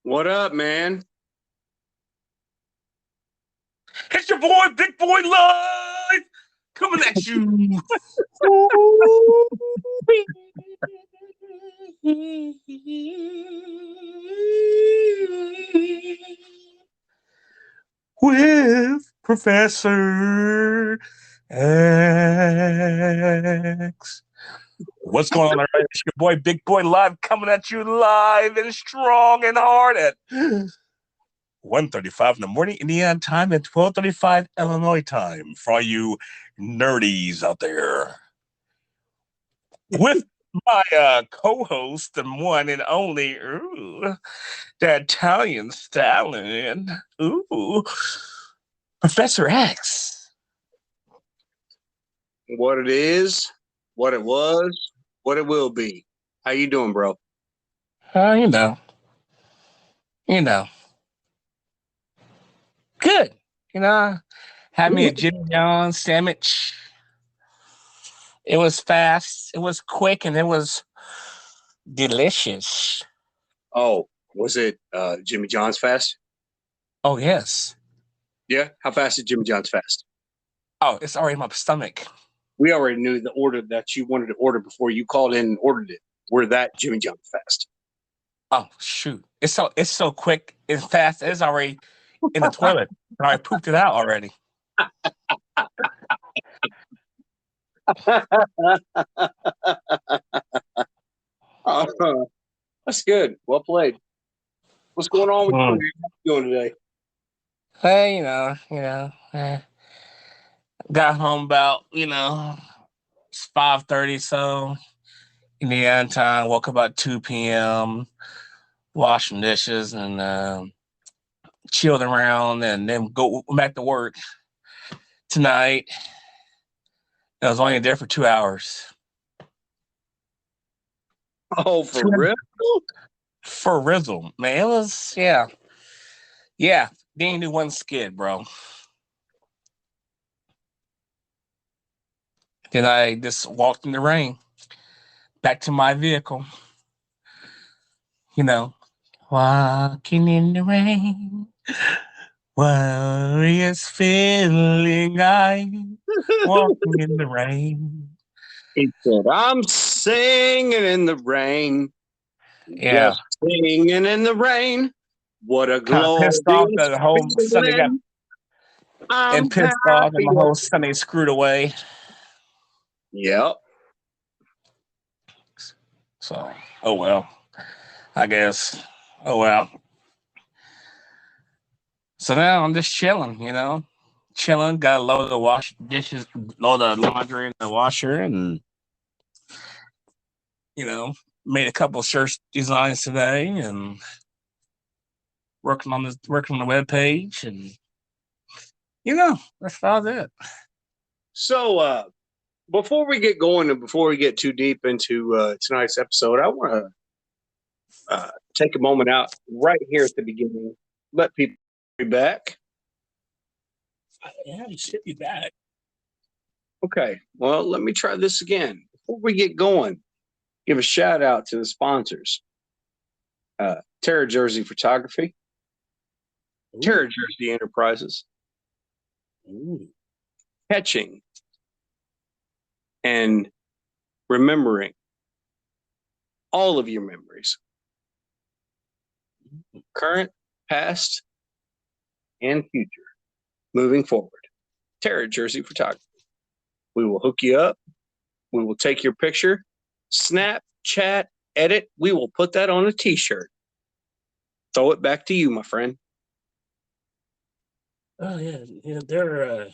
What up, man? It's your boy, Big Boy Live, coming at you. With Professor X. What's going on, everybody? It's your boy, Big Boy Live, coming at you live and strong and hard at 1:35 in the morning Indiana time and 12:35 Illinois time for all you nerdies out there. With my co-host, the one and only, the Italian stallion, Professor X. What it is, what it was, what it will be. How you doing, bro? Uh, you know, you know, good. Had me a Jimmy John's sandwich. It was fast, it was quick, and it was delicious. Oh, was it Jimmy John's fast? Oh, yes. Yeah. How fast is Jimmy John's fast? Oh, it's already in my stomach. We already knew the order that you wanted to order before you called in and ordered it. We're that Jimmy John's fast. Oh, shoot. It's so quick and fast. It's already in the toilet. I pooped it out already. That's good. Well played. What's going on with you? Mm. How you doing today? Hey, got home about, it's 5:30, so in the end time, woke up about 2 p.m., washing dishes and chilled around and then go back to work tonight. I was only there for 2 hours. Oh, for Two real? for Rizzle, man. It was, yeah. Yeah. They ain't do one skid, bro. Then I just walked in the rain back to my vehicle, you know, walking in the rain. Warriors feeling I walking in the rain. He said, I'm singing in the rain, Yeah. just singing in the rain. What a Kind of pissed off that glorious the whole Sunday got feeling. I'm and pissed off and happy. my whole Sunday screwed away. Yep. So, oh well, I guess. Oh well. So now I'm just chilling, chilling. Got a load of wash dishes, load of laundry in the washer, and you know, made a couple shirt designs today, and working on the web page, and that's about it. So, before we get going and before we get too deep into tonight's episode, I want to take a moment out right here at the beginning, let people be back. Yeah, you should be back. Okay, well, let me try this again. Before we get going, give a shout out to the sponsors Terra Jersey Photography, Terra Jersey Enterprises, Ooh. Catching, and remembering all of your memories, current, past, and future, moving forward. Terra Jersey Photography. We will hook you up. We will take your picture, snap, chat, edit. We will put that on a t-shirt. Throw it back to you, my friend. Oh yeah, they're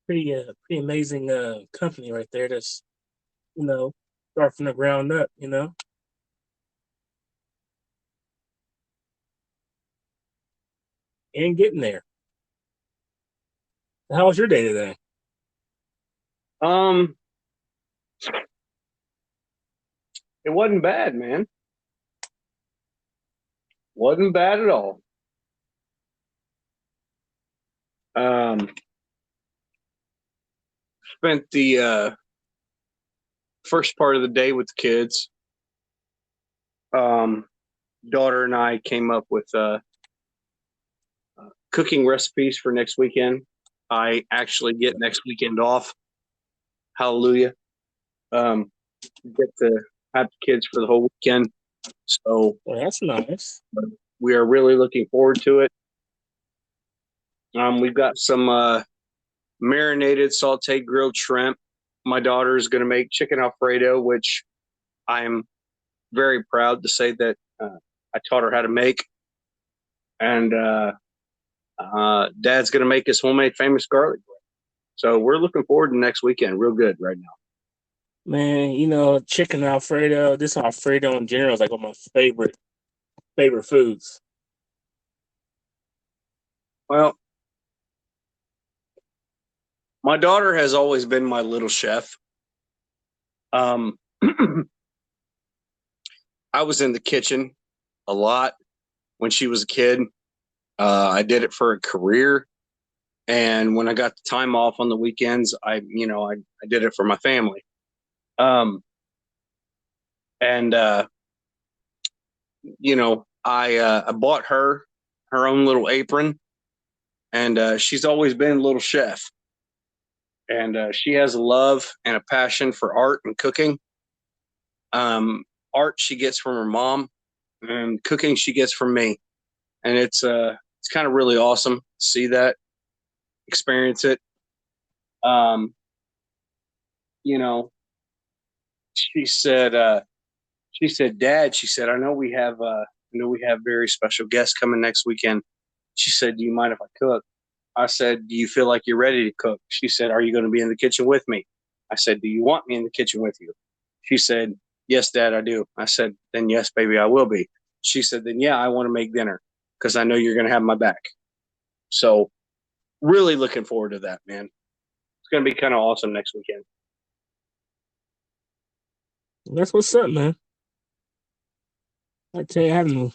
pretty amazing company right there. That's start from the ground up. And getting there. How was your day today? Um, it wasn't bad, man. Wasn't bad at all. Um, spent the first part of the day with the kids. Um, daughter and I came up with cooking recipes for next weekend. I actually get next weekend off. Hallelujah. Um, get to have the kids for the whole weekend. So Well, that's nice. we are really looking forward to it. We've got some marinated sauteed grilled shrimp. My daughter is going to make chicken Alfredo, which I'm very proud to say that I taught her how to make. And Dad's going to make his homemade famous garlic bread. So we're looking forward to next weekend. Real good right now. Man, chicken Alfredo, this Alfredo in general is like one of my favorite foods. Well, my daughter has always been my little chef. Um, I was in the kitchen a lot when she was a kid. I did it for a career, and when I got the time off on the weekends, I did it for my family. Um, and I bought her own little apron, and she's always been a little chef. And she has a love and a passion for art and cooking. Art she gets from her mom, and cooking she gets from me. And it's kind of really awesome to see that, experience it. Um, you know, she said, Dad, she said, I know we have very special guests coming next weekend. She said, do you mind if I cook? I said, do you feel like you're ready to cook? She said, are you going to be in the kitchen with me? I said, do you want me in the kitchen with you? She said, yes, Dad, I do. I said, then yes, baby, I will be. She said, then yeah, I want to make dinner because I know you're going to have my back. So really looking forward to that, man. It's going to be kind of awesome next weekend. That's what's up, man. I tell you, I haven't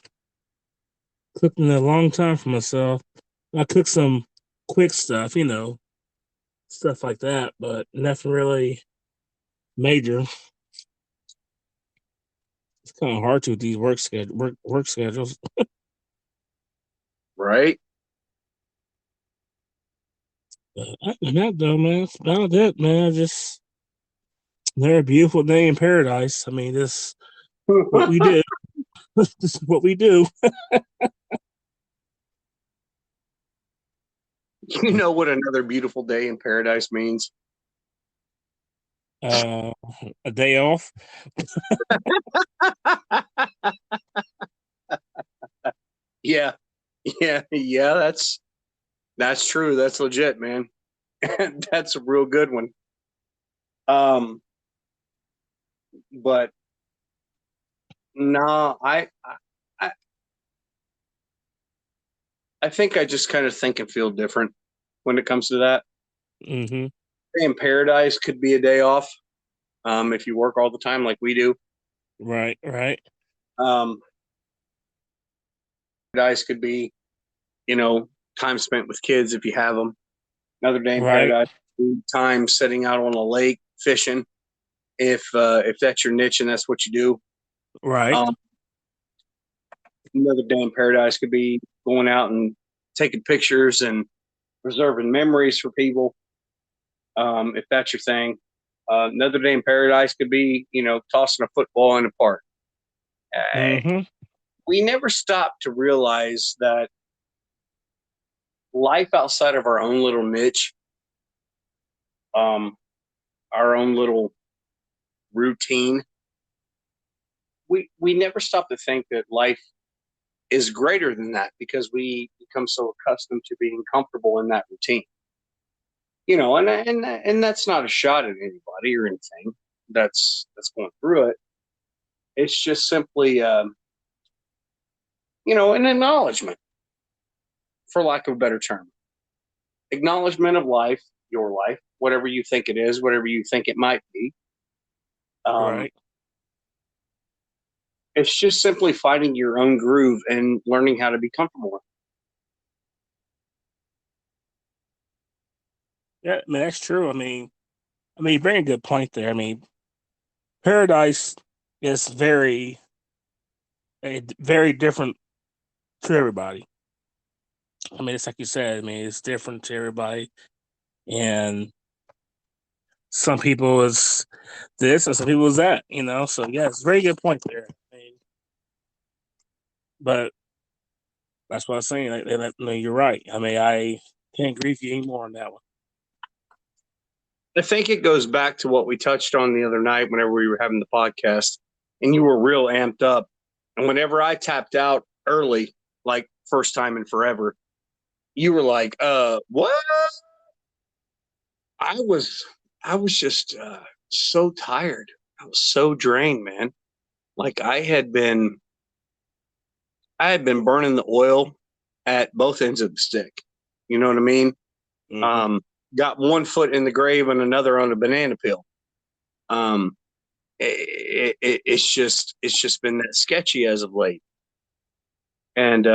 cooked in a long time for myself. I cook some quick stuff, stuff like that, but nothing really major. It's kind of hard to with these work schedules. Right? But other than that, though, man, it's about it, man. Just another beautiful day in paradise. I mean, this what we do. This is what we do. You know what another beautiful day in paradise means? Uh, a day off. Yeah. Yeah, that's true. That's legit, man. That's a real good one. Um, but no, I I think I just kind of think and feel different when it comes to that. Mm-hmm. Day in paradise could be a day off, if you work all the time like we do. Right, right, Um, paradise could be, you know, time spent with kids if you have them. Another day in right, paradise, time sitting out on a lake fishing, if that's your niche and that's what you do. right. Um, another day in paradise could be going out and taking pictures and preserving memories for people, if that's your thing. Another day in paradise could be, tossing a football in a park. Uh, Mm-hmm. we never stop to realize that life outside of our own little niche, um, our own little routine, we never stop to think that life is greater than that because we become so accustomed to being comfortable in that routine. And that's not a shot at anybody or anything that's going through it. It's just simply, an acknowledgement, for lack of a better term, acknowledgement of life, your life, whatever you think it is, whatever you think it might be. Um, Right. it's just simply finding your own groove and learning how to be comfortable. Yeah, I mean that's true. You bring a good point there. I mean, paradise is very very different to everybody. I mean, it's like you said. I mean, it's different to everybody, and some people is this, and some people is that. So yeah, it's a very good point there. I mean, but that's what I'm saying. No, you're right. I mean, I can't agree with you anymore on that one. I think it goes back to what we touched on the other night whenever we were having the podcast, and you were real amped up. And whenever I tapped out early, like first time in forever, you were like, what? I was just so tired. I was so drained, man. Like I had been burning the oil at both ends of the stick. You know what I mean? Mhm. Got one foot in the grave and another on a banana peel. Um, it's just been that sketchy as of late, and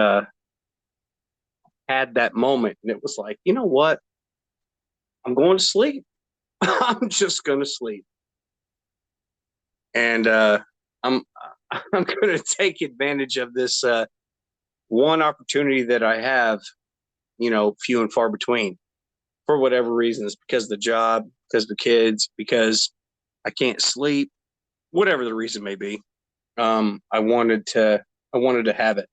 had that moment, and it was like, you know what? I'm going to sleep. I'm just going to sleep, and I'm I'm going to take advantage of this one opportunity that I have. Few and far between for whatever reasons, because of the job, because of the kids, because I can't sleep, whatever the reason may be. I wanted to have it,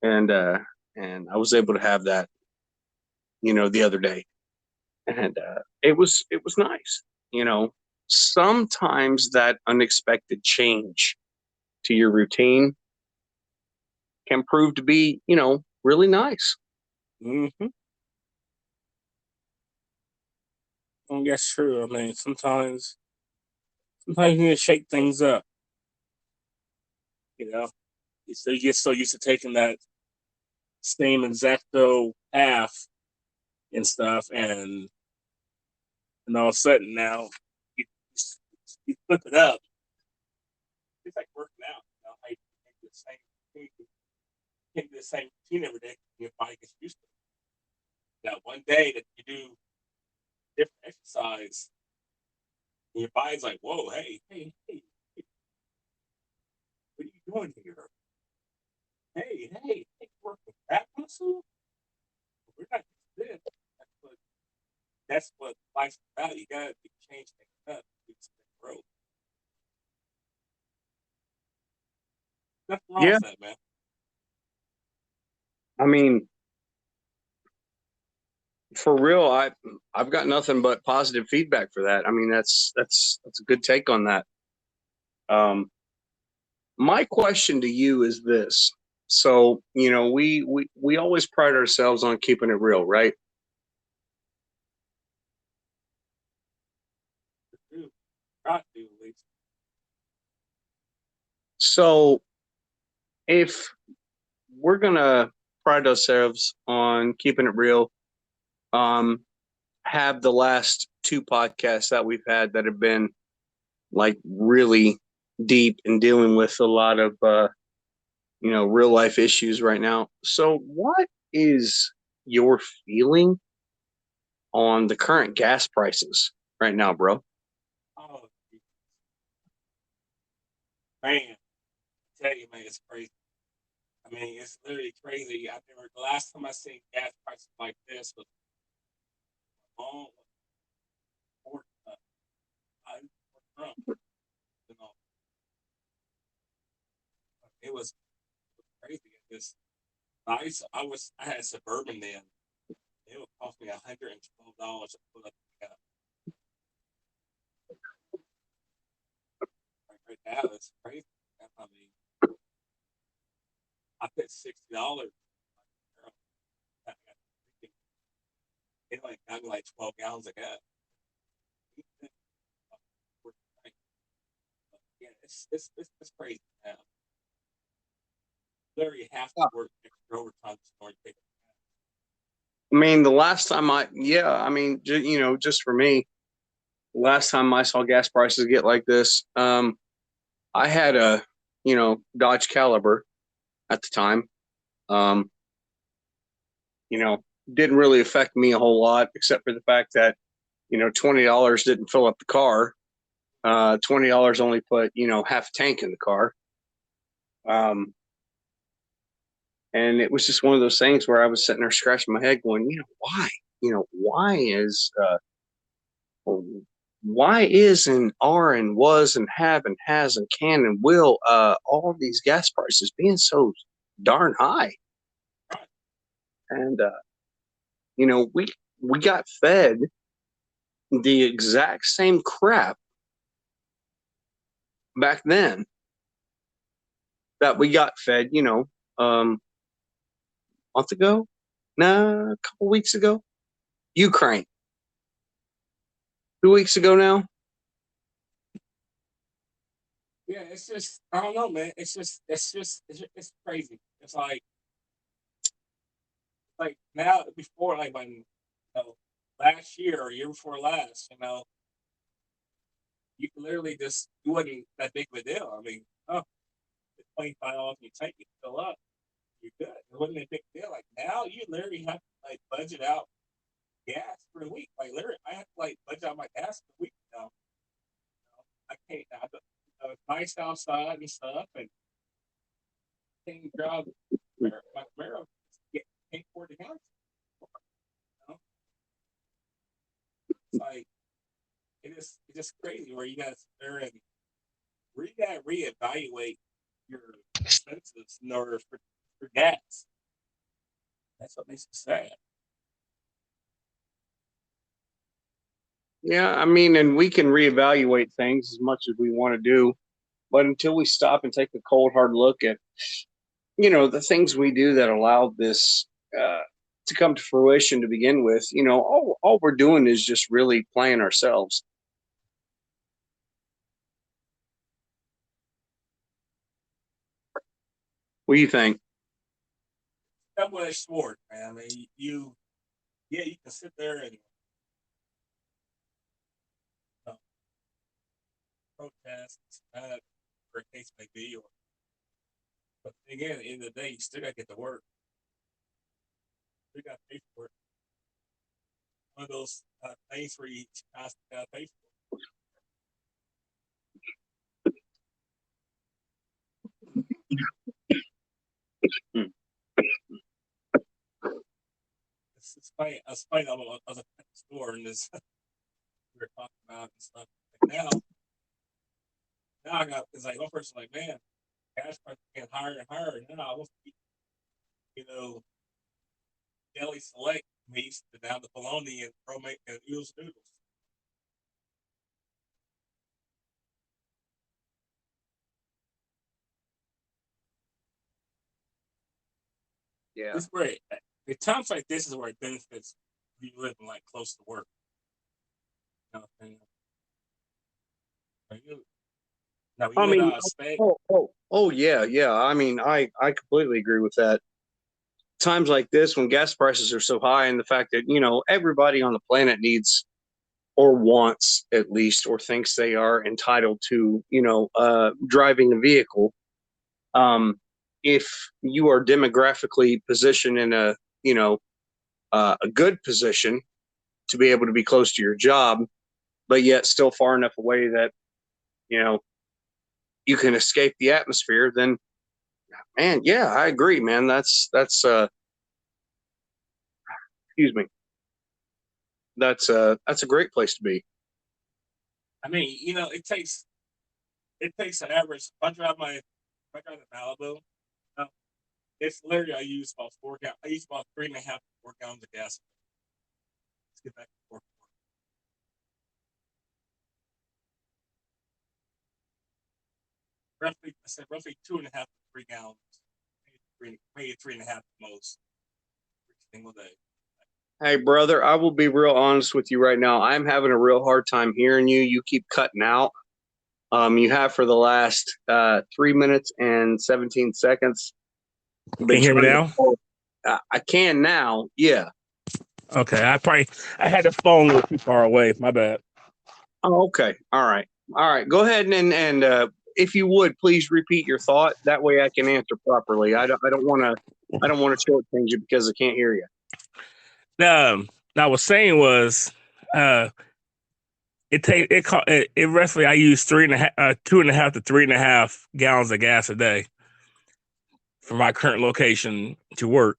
and I was able to have that, the other day, and it was nice. Sometimes that unexpected change to your routine can prove to be, really nice. Mhm. And that's true. I mean, sometimes you need to shake things up. You know, you get so used to taking that same exacto path and stuff, and all of a sudden now you you flip it up. It's like working out. How you can do the same thing, you can do the same routine every day. Your body gets used to it. That one day that you do different exercise, and your body's like, "Whoa, hey, what are you doing here? Hey, working that muscle? We're not used to this." That's what life's about. You gotta change things up to grow. Nothing wrong Yeah, with that, man. I mean, for real, I've got nothing but positive feedback for that. I mean, that's a good take on that. Um, my question to you is this. So, we always pride ourselves on keeping it real, right? Do try to at least. So, if we're gonna pride ourselves on keeping it real, um, have the last two podcasts that we've had that have been like really deep and dealing with a lot of real life issues right now. So, what is your feeling on the current gas prices right now, bro? Oh man, I tell you, man, it's crazy. I mean, it's literally crazy. I remember the last time I seen gas prices like this was long before Trump. You know, it was crazy. I had Suburban then. It would cost me $112 to put up the gas. Right now, it's crazy. I mean, I put $60. It like got me like 12 gallons of gas. Yeah, it's crazy now. Literally have to work extra overtime to start taking. I mean, the last time yeah, I mean, just for me, last time I saw gas prices get like this, I had a, Dodge Caliber at the time. Um, you know, didn't really affect me a whole lot, except for the fact that, $20 didn't fill up the car. $20 only put, half a tank in the car. Um, and it was just one of those things where I was sitting there scratching my head going, why? Why is and are and was and have and has and can and will all of these gas prices being so darn high? And we got fed the exact same crap back then that we got fed, a month ago, a couple weeks ago, Ukraine, 2 weeks ago now. Yeah, it's just I don't know, man. It's crazy. It's like now before like when last year or year before last, you can literally just it wasn't that big of a deal. I mean, it's $25 you take it fill up, you're good. It wasn't a big deal. Like now you literally have to like budget out gas for the week. Like literally I have to like budget out my gas for the week now. I can't it's nice outside and stuff and can't drive my Camaro can't afford the gas. It's like it's just crazy where you guys are in where you gotta reevaluate your expenses in order for gas. That's what makes it sad. Yeah, I mean, and we can reevaluate things as much as we want to do, but until we stop and take a cold, hard look at, the things we do that allow this to come to fruition to begin with, all we're doing is just really playing ourselves. What do you think? Double-edged sword, man. I mean, you can sit there and protest, for a case may be, but again, at the end of the day, you still got to get to work. You got to pay for it. One of those things where you constantly got to pay for it. It's funny. I was funny. I was at the store and this we were talking about and stuff. Like now I got it's like one person like, man, gas prices getting higher and higher. And now I was, deli select meats to down to bologna and romaine and noodles. Yeah. It's great. At times like this is where it benefits you living like close to work. You know what I'm saying? Now I you live mean, out of state. yeah. I mean, I completely agree with that. Times like this, when gas prices are so high, and the fact that everybody on the planet needs or wants at least or thinks they are entitled to driving a vehicle. If you are demographically positioned in a good position to be able to be close to your job, but yet still far enough away that you can escape the atmosphere, then man, yeah, I agree, man. That's excuse me. That's a great place to be. I mean, it takes an average. If I drive to Malibu, it's literally I use about 4 gallons. I use about 3.5 to 4 gallons of gas. Let's get back to work. Roughly, I said roughly 2.5 to 3 gallons, maybe 3.5 at most, every single day. Hey, brother, I will be real honest with you right now. I'm having a real hard time hearing you. You keep cutting out. You have for the last 3 minutes and 17 seconds. Can you hear me now? I can now. Yeah. Okay, I had the phone a little too far away. My bad. Oh, okay. All right. Go ahead and if you would please repeat your thought. That way I can answer properly. I don't want to shortchange you because I can't hear you. I was saying was, it roughly I use 2.5 to 3.5 gallons of gas a day. from my current location to work.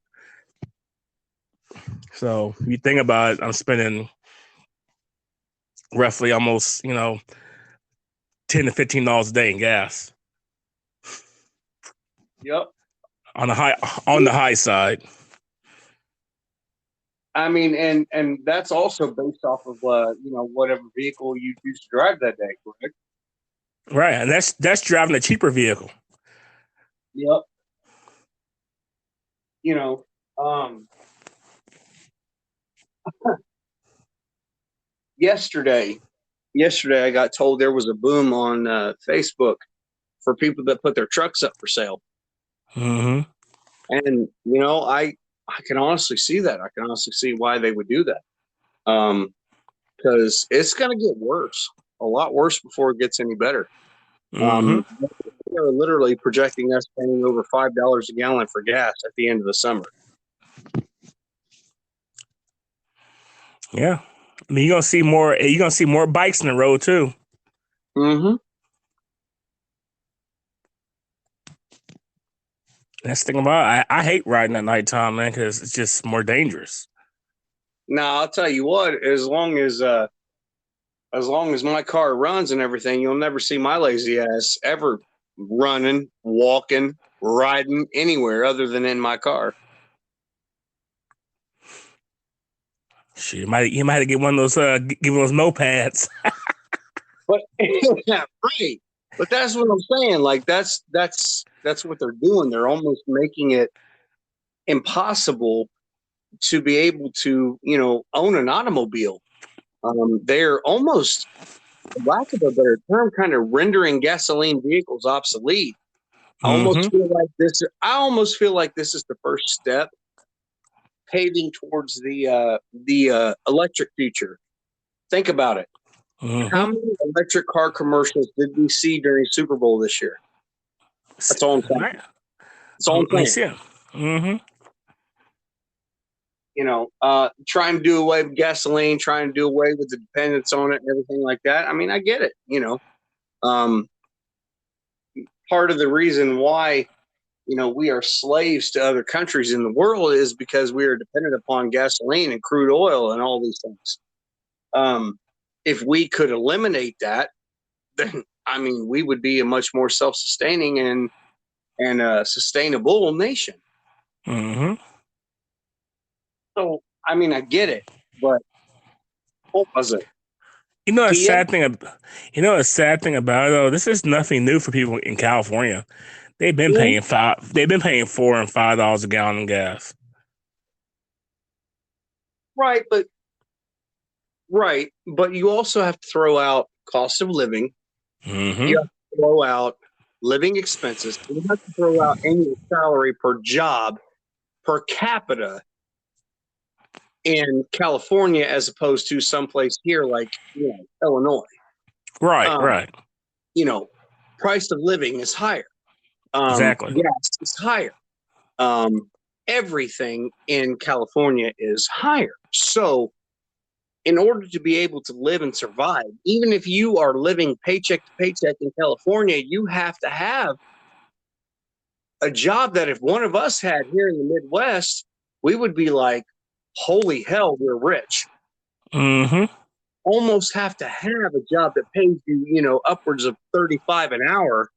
So if you think about it, I'm spending roughly almost, $10 to $15 a day in gas. Yep. On the high side. I mean, and that's also based off of whatever vehicle you choose to drive that day, correct? Right, and that's driving a cheaper vehicle. Yep. Yesterday I got told there was a boom on Facebook for people that put their trucks up for sale. Mm-hmm. And I can honestly see that. I can honestly see why they would do that. Because it's going to get worse, a lot worse before it gets any better. Mm-hmm. They're literally projecting us paying over $5 a gallon for gas at the end of the summer. Yeah, I mean, you're gonna see more bikes in the road too. Mm-hmm. That's the thing about it. I hate riding at nighttime, man, because it's just more dangerous. Now I'll tell you what, as long as my car runs and everything, you'll never see my lazy ass ever running, walking, riding anywhere other than in my car. Shit, you might have to get one of those mopeds. But right. But that's what I'm saying. Like that's what they're doing. They're almost making it impossible to be able to, own an automobile. They're almost, for lack of a better term, kind of rendering gasoline vehicles obsolete. I almost feel like this is the first step paving towards the electric future. Think about it. How many electric car commercials did we see during Super Bowl this year? That's all I'm saying. Right. That's all I'm saying. Mm-hmm. Trying to do away with gasoline, trying to do away with the dependence on it and everything like that. I mean, I get it, part of the reason why, we are slaves to other countries in the world is because we are dependent upon gasoline and crude oil and all these things. If we could eliminate that, then, I mean, we would be a much more self-sustaining and sustainable nation. Mm-hmm. So, I mean, I get it, but what was it? A sad thing about it though, this is nothing new for people in California. They've been paying $4 and $5 a gallon in gas. Right, but you also have to throw out cost of living. Mm-hmm. You have to throw out living expenses. You have to throw out annual salary per job per capita in California as opposed to someplace here like Illinois. Right. Price of living is higher. Exactly. Gas is higher. Everything in California is higher. So in order to be able to live and survive, even if you are living paycheck to paycheck in California, you have to have a job that if one of us had here in the Midwest, we would be like, holy hell, we're rich. Mm-hmm. Almost have to have a job that pays you, upwards of $35 an hour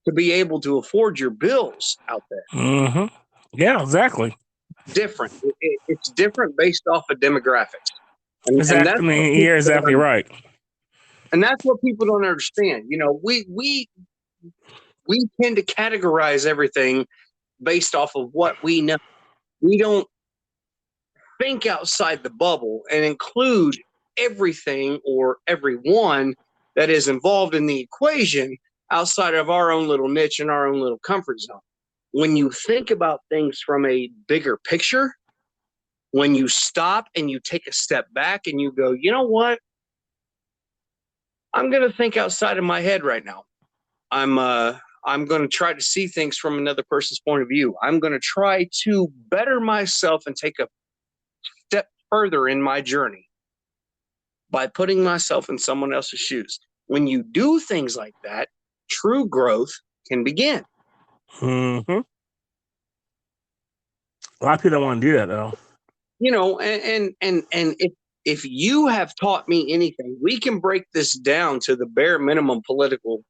to be able to afford your bills out there. Mm-hmm. Yeah, exactly. Different. It's different based off of demographics. Exactly. You're exactly right. And that's what people don't understand. We tend to categorize everything based off of what we know. We don't think outside the bubble and include everything or everyone that is involved in the equation outside of our own little niche and our own little comfort zone. When you think about things from a bigger picture, when you stop and you take a step back and you go, you know what? I'm going to think outside of my head right now. I'm going to try to see things from another person's point of view. I'm going to try to better myself and take a step further in my journey by putting myself in someone else's shoes. When you do things like that, true growth can begin. Mm-hmm. A lot of people don't want to do that though. You know, and if you have taught me anything, we can break this down to the bare minimum political,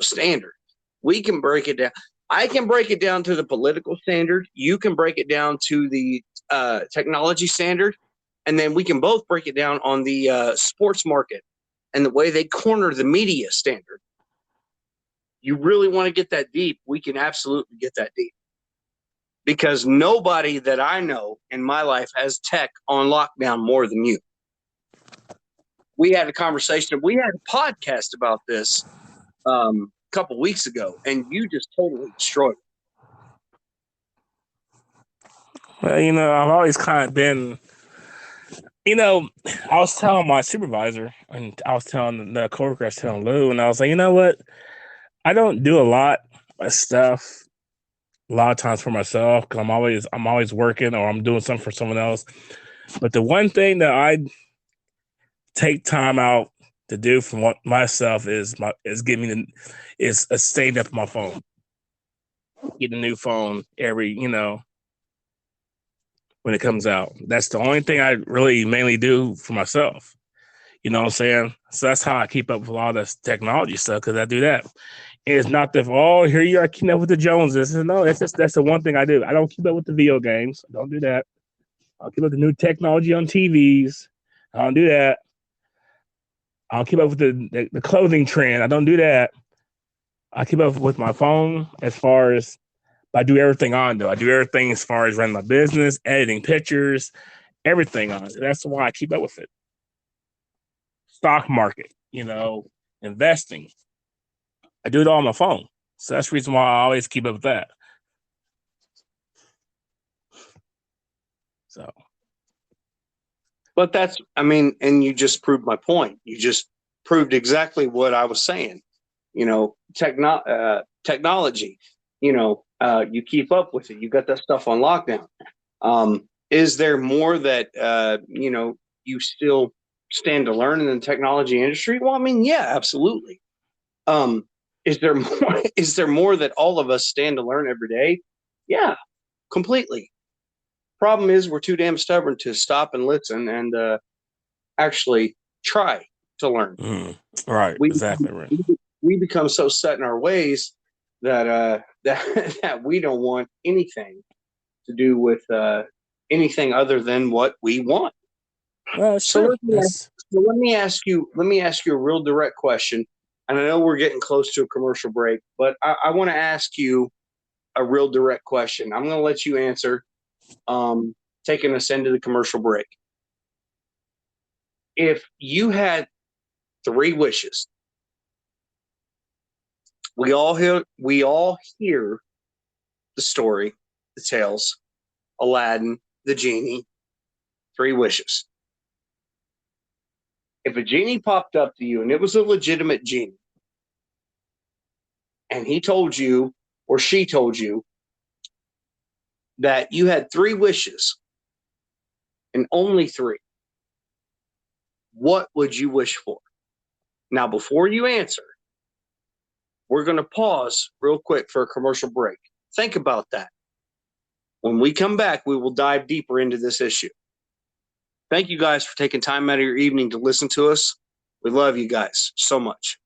standard. We can break it down. I can break it down to the political standard. You can break it down to the technology standard, and then we can both break it down on the sports market and the way they corner the media standard. You really want to get that deep, we can absolutely get that deep. Because nobody that I know in my life has tech on lockdown more than you. We had a conversation. We had a podcast about this a couple weeks ago, and you just totally destroyed it. Well, I've always kind of been, I was telling my supervisor, and I was telling the coworker, I was telling Lou, and I was like, you know what? I don't do a lot of stuff a lot of times for myself because I'm always working or I'm doing something for someone else. But the one thing that I take time out to do for myself is staying up on my phone. Get a new phone every, when it comes out. That's the only thing I really mainly do for myself. You know what I'm saying? So that's how I keep up with a lot of this technology stuff because I do that. And it's not that, here you are keeping up with the Joneses. No, that's the one thing I do. I don't keep up with the video games. I don't do that. I'll keep up with the new technology on TVs. I don't do that. I'll keep up with the clothing trend. I don't do that. I keep up with my phone as far as I do everything on though. I do everything as far as running my business, editing pictures, everything on it. That's why I keep up with it. Stock market, investing. I do it all on my phone. So that's the reason why I always keep up with that. So. But and you just proved my point. You just proved exactly what I was saying. Technology, you keep up with it. You got that stuff on lockdown. Is there more that, you still stand to learn in the technology industry? Well, yeah, absolutely. Is there more that all of us stand to learn every day? Yeah, completely. Problem is we're too damn stubborn to stop and listen and actually try to learn. Right, exactly right. We become so set in our ways that that we don't want anything to do with anything other than what we want. Well, so let me ask you a real direct question. And I know we're getting close to a commercial break, but I want to ask you a real direct question. I'm going to let you answer, taking us into the commercial break. If you had 3 wishes, we all hear the story, the tales, Aladdin, the genie, 3 wishes. If a genie popped up to you and it was a legitimate genie, and he told you or she told you that you had 3 wishes and only 3, what would you wish for? Now, before you answer, we're going to pause real quick for a commercial break. Think about that. When we come back, we will dive deeper into this issue. Thank you guys for taking time out of your evening to listen to us. We love you guys so much.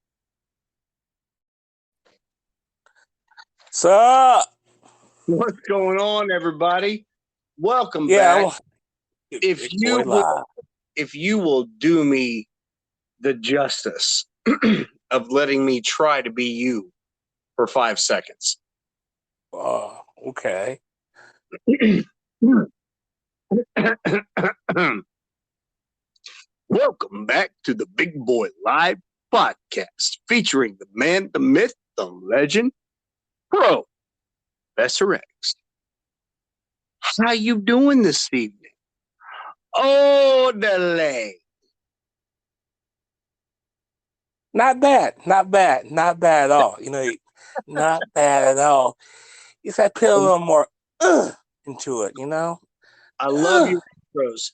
So, what's going on, everybody? Welcome back. If you will do me the justice of letting me try to be you for 5 seconds. Okay. Welcome back to the Big Boy Live podcast featuring the man, the myth, the legend, Professor X. How you doing this evening? Oh, delay. Not bad at all. Not bad at all. If I put a little more into it, I love your intros.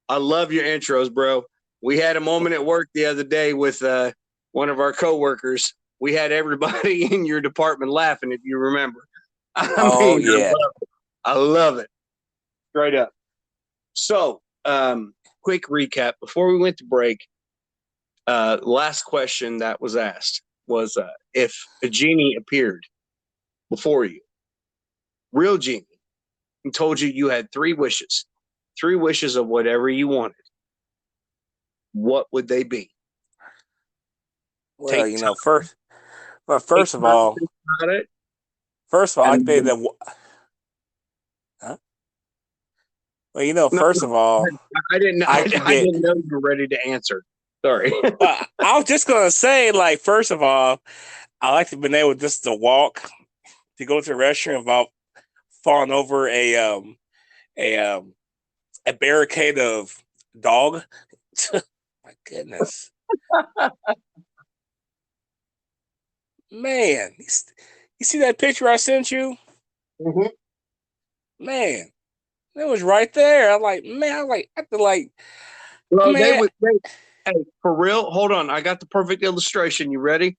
I love your intros, bro. We had a moment at work the other day with one of our coworkers. We had everybody in your department laughing, if you remember. Yeah. I love it. Straight up. So, quick recap before we went to break. Last question that was asked was if a genie appeared before you, real genie, and told you you had three wishes of whatever you wanted, what would they be? Well, Take you time, know, first, well, take first of time to all, think about it. I And think that. Huh? Well, you know, no, first of all, I didn't. I could I get. didn't know you were ready to answer. Sorry. I was just gonna say, like, first of all, I like to be able just to walk, to go to the restroom without falling over a a barricade of dog. My goodness, man, you see that picture I sent you? Mhm. Man, it was right there. I'm like, man, I have to like, Well, they man, would. Hey, for real. Hold on. I got the perfect illustration. You ready?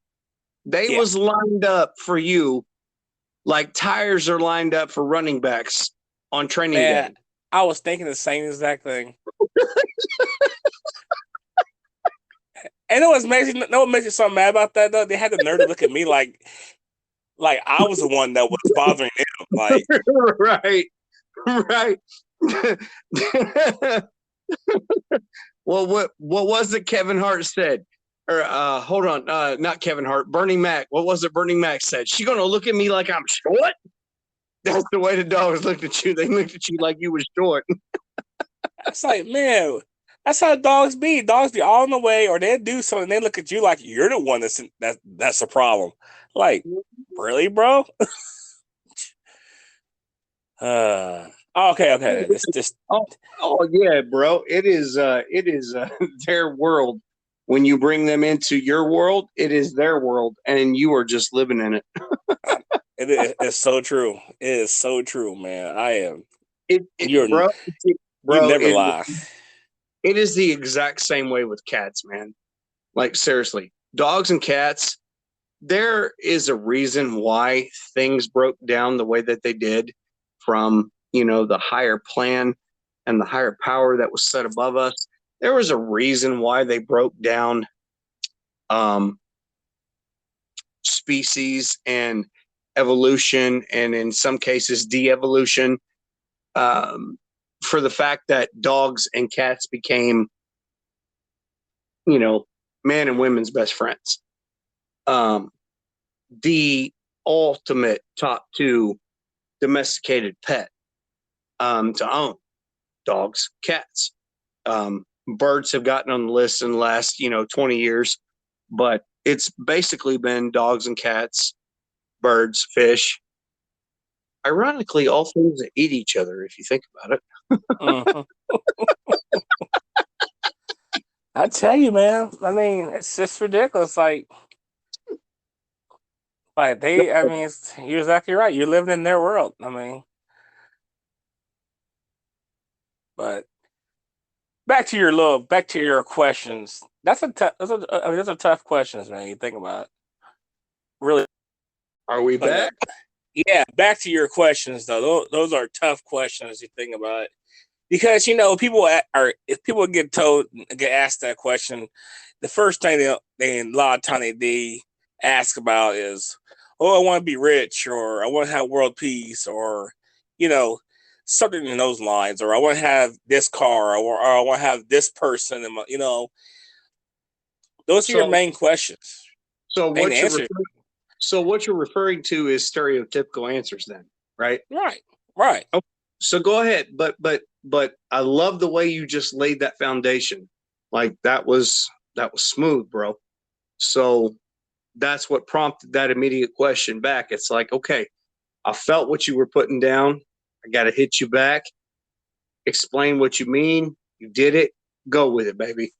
They yeah, was lined up for you like tires are lined up for running backs on training man, day. I was thinking the same exact thing. And what makes you so mad about that though? They had the nerve to look at me like I was the one that was bothering them. Like, Right. Right. Well, what was it Kevin Hart said? Or hold on, not Kevin Hart, Bernie Mac. What was it Bernie Mac said? She gonna look at me like I'm short? That's the way the dogs looked at you. They looked at you like you was short. it's like, man, that's how dogs be. Dogs be all in the way, or they do something. They look at you like you're the one that's a problem. Like, really, bro? Uh, okay. This Oh, oh yeah, bro. It is their world. When you bring them into your world, it is their world, and you are just living in it. it's so true. It is so true, man. I am. It You're bro, you bro. never lie. It is the exact same way with cats, man. Like seriously, dogs and cats. There is a reason why things broke down the way that they did from, the higher plan and the higher power that was set above us. There was a reason why they broke down um, species and evolution, and in some cases, de evolution, um, for the fact that dogs and cats became, you know, man and women's best friends. Um, the ultimate top two domesticated pet to own: dogs, cats. Birds have gotten on the list in the last 20 years, but it's basically been dogs and cats, birds, fish. Ironically, all things that eat each other, if you think about it. Mhm. I tell you, man. I mean, it's just ridiculous. Like they. I mean, you're exactly right. You're living in their world. I mean, but back to your questions. Those are tough questions, man. You think about it. Really, Are we but back? yeah, back to your questions though. Those are tough questions. You think about it because if people get asked that question, the first thing they a lot of time they ask about is, oh, I want to be rich, or I want to have world peace, or you know something in those lines, or I want to have this car, or I want to have this person, and those are your So, main questions, so main what you're answers. referring, so what you're referring to is stereotypical answers, then, right? Right, right. Okay. So go ahead, but I love the way you just laid that foundation. Like that was smooth, bro. So that's what prompted that immediate question back. It's like, okay, I felt what you were putting down. I got to hit you back. Explain what you mean. You did it. Go with it, baby.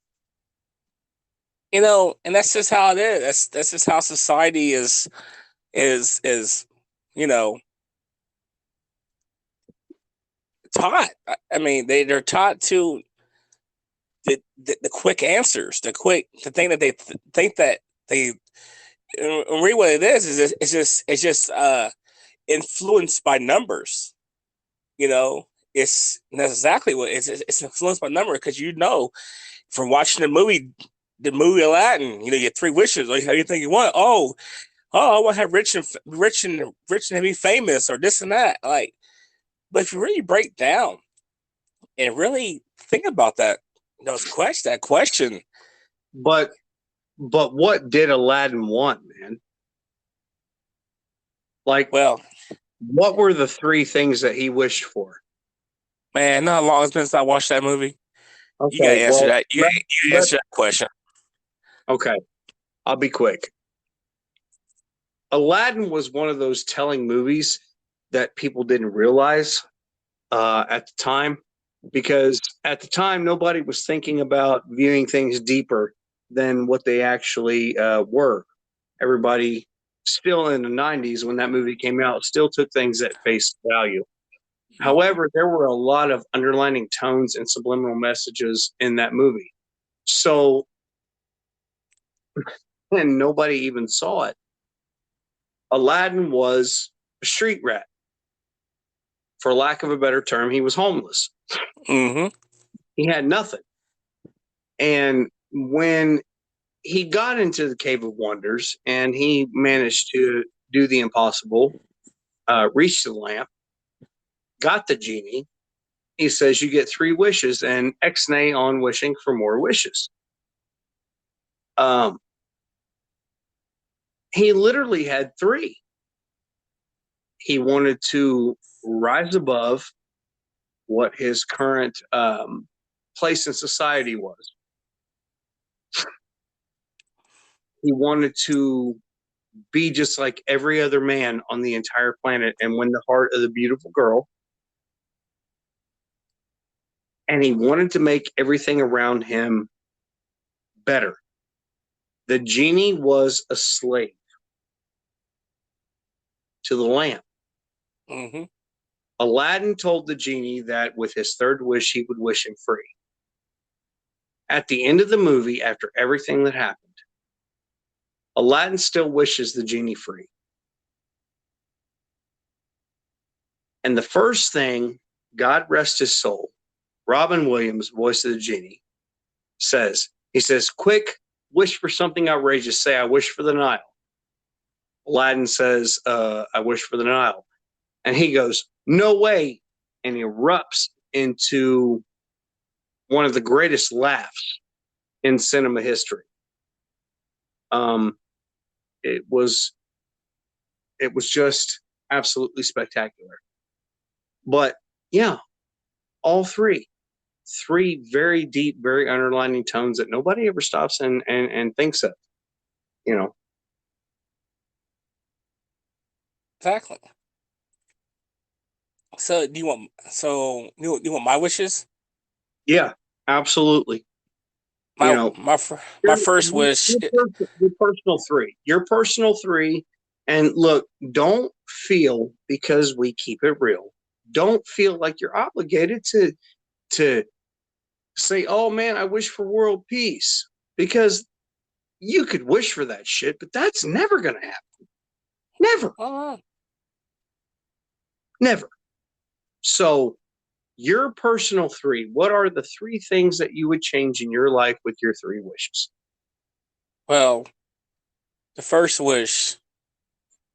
And that's just how it is. That's just how society is you know taught. I mean, they're taught to the quick answers, the thing that they think that they read what it is it's just influenced by numbers, you know. that's exactly what it's influenced by number because from watching the movie Aladdin, you get three wishes. Like, how do you think you want? I want to have rich and be famous or this and that. Like, but if you really break down and really think about that question, But what did Aladdin want, man? Like, well, what were the three things that he wished for? man, not long it's been since I watched that movie. You gotta Okay, answer well, that. You gotta answer that question. okay, I'll be quick. Aladdin was one of those telling movies that people didn't realize at the time, because at the time nobody was thinking about viewing things deeper than what they actually were. Everybody, still in the 90s when that movie came out, still took things at face value. Mhm. However, there were a lot of underlining tones and subliminal messages in that movie. So, and nobody even saw it. Aladdin was a street rat. For lack of a better term, he was homeless. Mhm. He had nothing. And when he got into the Cave of Wonders and he managed to do the impossible, reach the lamp, got the genie, he says you get three wishes and X-nay on wishing for more wishes. Um, he literally had three. He wanted to rise above what his current place in society was. He wanted to be just like every other man on the entire planet and win the heart of the beautiful girl. And he wanted to make everything around him better. The genie was a slave to the lamp. Mhm. Aladdin told the genie that with his third wish, he would wish him free. At the end of the movie, after everything that happened, Aladdin still wishes the genie free. And the first thing, God rest his soul, Robin Williams, voice of the genie, he says, quick, wish for something outrageous. Say, I wish for the Nile. Aladdin says, I wish for the Nile. And he goes, no way, and erupts into one of the greatest laughs in cinema history. Um, it was just absolutely spectacular. But yeah, all three very deep, very underlining tones that nobody ever stops and thinks of. You know, Exactly. So you want my wishes? yeah, absolutely. You My know, my my first wish. your personal three, and look, don't feel, because we keep it real. Don't feel like you're obligated to say, "Oh man, I wish for world peace," because you could wish for that shit, but that's never going to happen. Never, uh, never. So, your personal three, what are the three things that you would change in your life with your three wishes? well, the first wish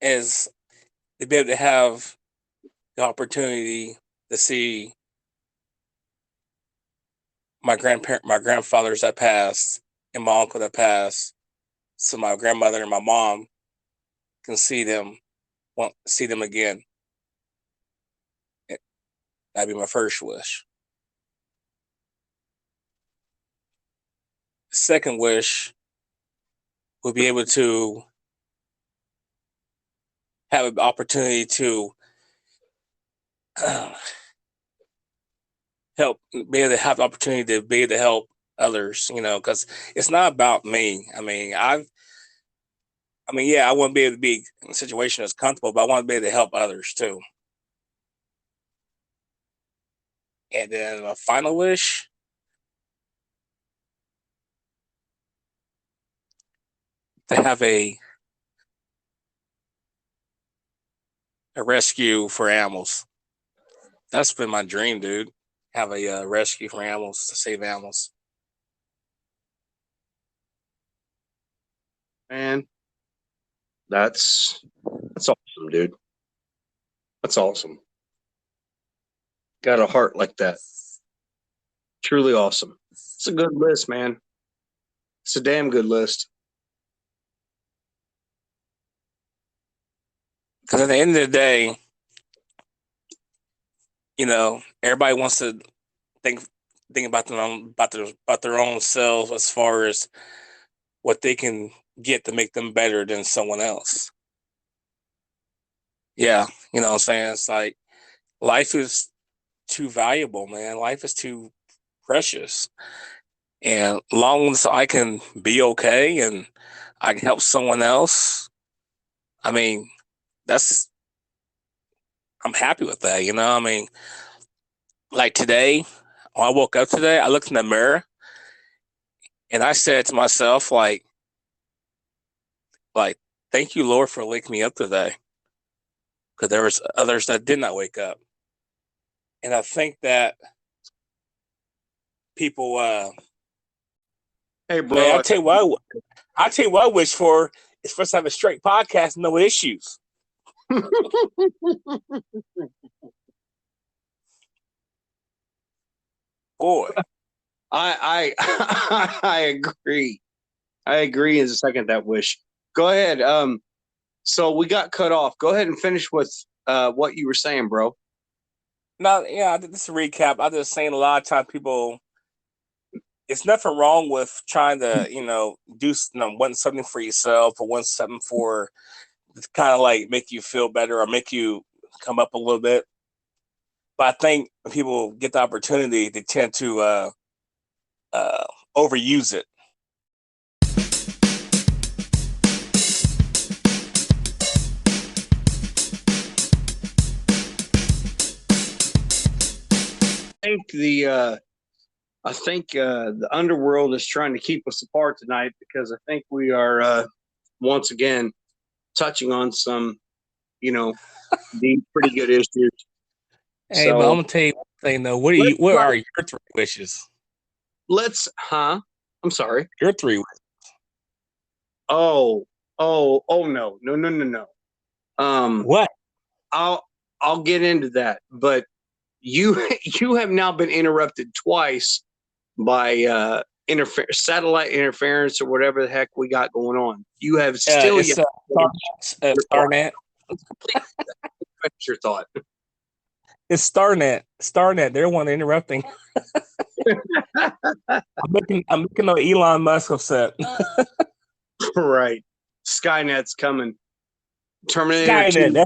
is to be able to have the opportunity to see my grandfathers that passed, and my uncle that passed, so my grandmother and my mom can see them again. That'd be my first wish. Second wish would be able to have an opportunity to uh, help, be able to have the opportunity to be able to help others. Because it's not about me. Yeah, I want to be able to be in a situation that's comfortable, but I want to be able to help others too. And then a final wish to have a rescue for animals. That's been my dream, dude. Have a rescue for animals to save animals. Man, that's awesome, dude. That's awesome. Got a heart like that. Truly awesome. It's a good list, man. It's a damn good list. Because at the end of the day, everybody wants to think about their own selves as far as what they can get to make them better than someone else. Yeah, you know what I'm saying? It's like life is too valuable, man. Life is too precious. And long as I can be okay and I can help someone else, I mean, that's I'm happy with that, I mean, like today, when I woke up today, I looked in the mirror and I said to myself, like, thank you, Lord, for waking me up today. Because there was others that did not wake up. And I think that people Hey, man, bro. I tell you what I wish for is for us to have a straight podcast, no issues. Boy. I I agree. I agree in a second that wish. Go ahead. So we got cut off. Go ahead and finish with what you were saying, bro. Now, yeah, this is a recap. I'm just saying a lot of times people, it's nothing wrong with trying to, want something for yourself or want something for kind of like make you feel better or make you come up a little bit. But I think when people get the opportunity, they tend to overuse it. I think the underworld is trying to keep us apart tonight because I think we are once again touching on some, deep, pretty good issues. Hey, but I'm gonna tell you one thing though. What are your three wishes? I'm sorry. Your three wishes. Oh no. What? I'll get into that, but you have now been interrupted twice by satellite interference or whatever the heck we got going on. You have still it's Starnet. Finish your thought. It's Starnet. Starnet. They're one interrupting. I'm making no Elon Musk upset. Right. Skynet's coming. Terminator Skynet. 2.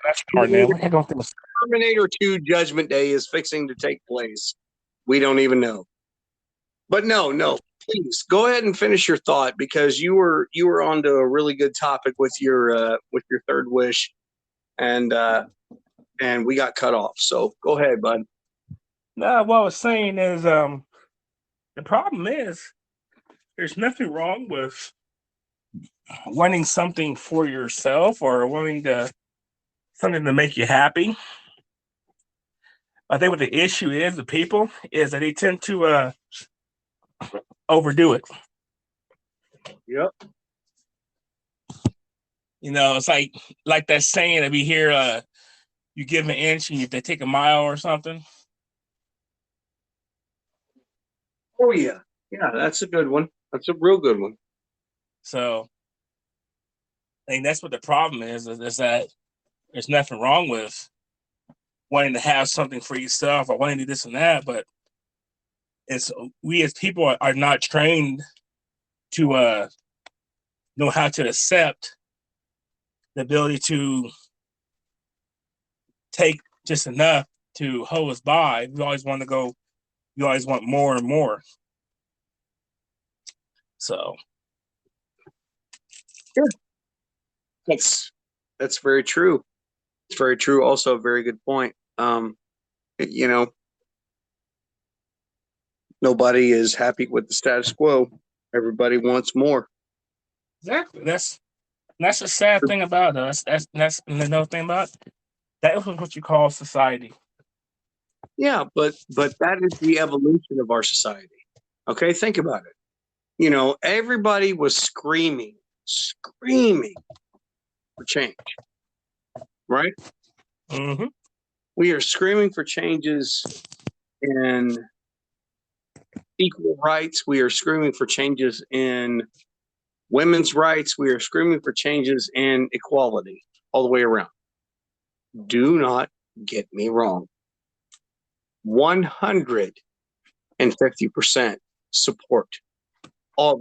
That's Starnet. What the heck am I Terminator 2 Judgment Day is fixing to take place. We don't even know. But no, please go ahead and finish your thought because you were onto a really good topic with your third wish, and we got cut off. So go ahead, bud. No, what I was saying is the problem is there's nothing wrong with wanting something for yourself or wanting something to make you happy. I think what the issue is, the people, is that they tend to overdo it. Yep. It's like that saying that we hear, you give an inch and they take a mile or something. Oh yeah. Yeah, that's a good one. That's a real good one. So I think that's what the problem is that there's nothing wrong with wanting to have something for yourself or wanting to do this and that, but it's we as people are not trained to know how to accept the ability to take just enough to hold us by. We always want to go, we always want more and more. So that's very true. It's very true. Also, a very good point. Nobody is happy with the status quo. Everybody wants more. exactly. That's the sad thing about us. That's another thing about it. That is what you call society. Yeah, but that is the evolution of our society. Okay, think about it. You know, everybody was screaming for change, right? Mm-hmm. We are screaming for changes in equal rights. We are screaming for changes in women's rights. We are screaming for changes in equality all the way around. Do not get me wrong. 150% support all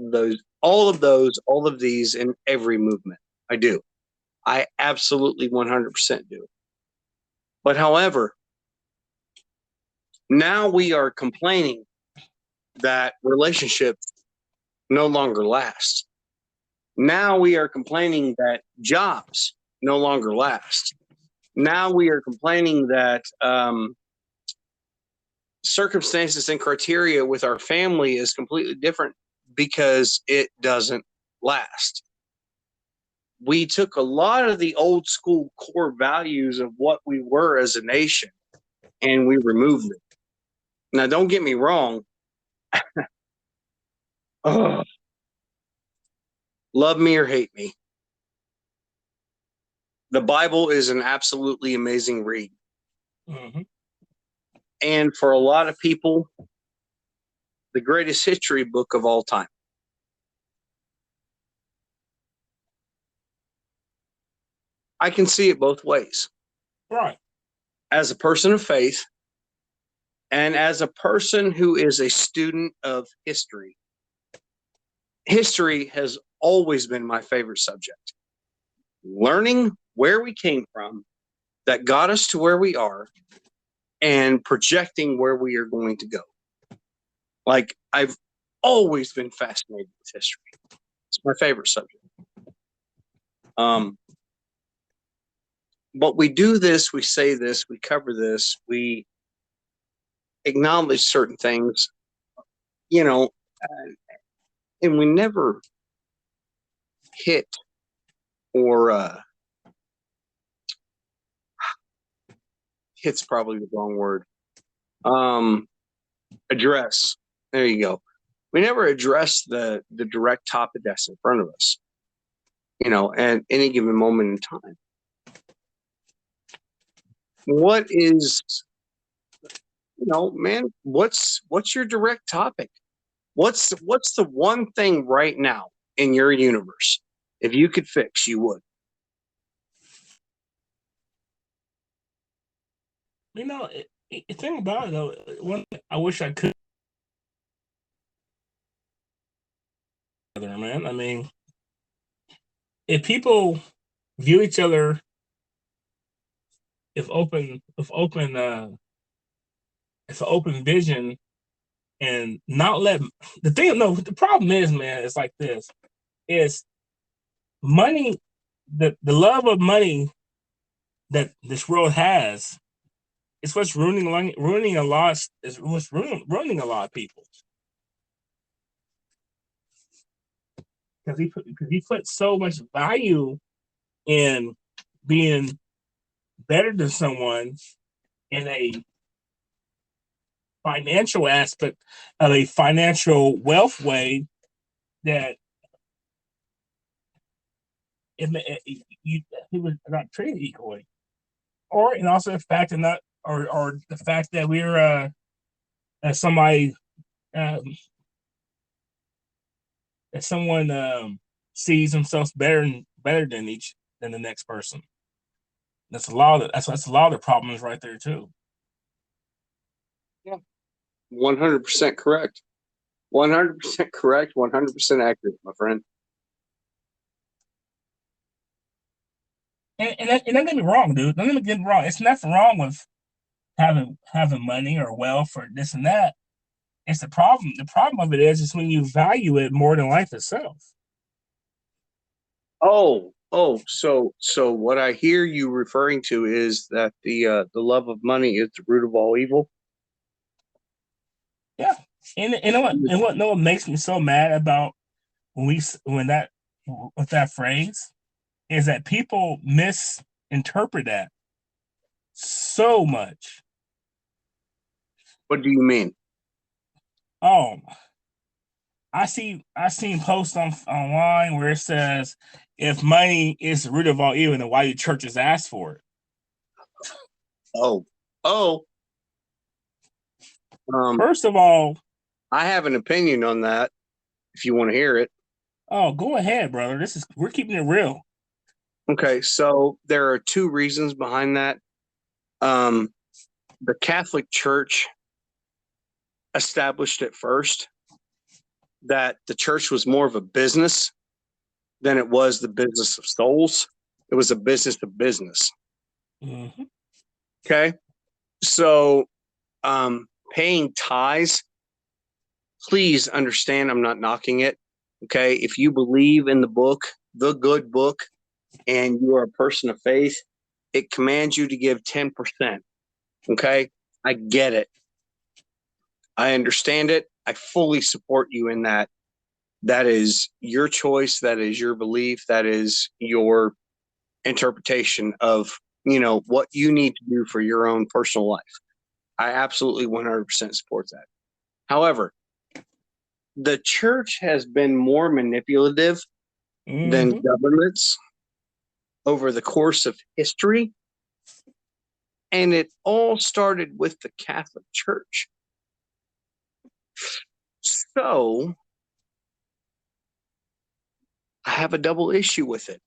of these in every movement. I do. I absolutely 100% do. But however, now we are complaining that relationships no longer last. Now we are complaining that jobs no longer last. Now we are complaining that circumstances and criteria with our family is completely different because it doesn't last. We took a lot of the old school core values of what we were as a nation and we removed them. Now, don't get me wrong. Oh, love me or hate me. The Bible is an absolutely amazing read. Mm-hmm. And for a lot of people, the greatest history book of all time. I can see it both ways. Right. As a person of faith and as a person who is a student of history, history has always been my favorite subject. Learning where we came from that got us to where we are and projecting where we are going to go. Like, I've always been fascinated with history. It's my favorite subject. But we do this, we say this, we cover this, we acknowledge certain things, you know, and we never hit or hit's probably the wrong word. Address. There you go. We never address the direct topic that's in front of us, you know, at any given moment in time. What is, you know, man, what's your direct topic? What's the one thing right now in your universe if you could fix, you would? You know, the thing about it though, one thing I wish I could, man. I mean, if people view each other, if open, if open, if an open vision, and not let the thing. No, the problem is, man, it's like this: is money, the love of money that this world has. It's what's ruining a lot. Is what's ruining a lot of people. Because he put so much value in being better than someone in a financial aspect of a financial wealth way that he was not treated equally, or and also the fact that not or the fact that we're as somebody um, that someone sees themselves better than the next person. That's a lot of that's a lot of the problems right there too. Yeah, 100% correct. 100% correct. 100% accurate, my friend. And don't get me wrong, dude. Don't get me wrong. It's nothing wrong with having money or wealth or this and that. It's the problem. The problem of it is when you value it more than life itself. So what I hear you referring to is that the love of money is the root of all evil. Yeah, and what makes me so mad about when that with that phrase is that people misinterpret that so much. What do you mean? Oh, I seen posts online where it says if money is the root of all evil, then why do churches ask for it? Oh, oh. First of all, I have an opinion on that. If you want to hear it. oh, go ahead, brother. We're keeping it real. Okay, so there are two reasons behind that. Um, the Catholic Church established it first that the church was more of a business than it was the business of souls. It was a business of business. Mm-hmm. Okay, so paying tithes. Please understand, I'm not knocking it. Okay, if you believe in the book, the good book, and you are a person of faith, it commands you to give 10%. Okay, I get it. I understand it. I fully support you in that. That is your choice. That is your belief. That is your interpretation of, what you need to do for your own personal life. I absolutely 100% support that. However, the church has been more manipulative than Mm-hmm. governments over the course of history. And it all started with the Catholic Church. So I have a double issue with it.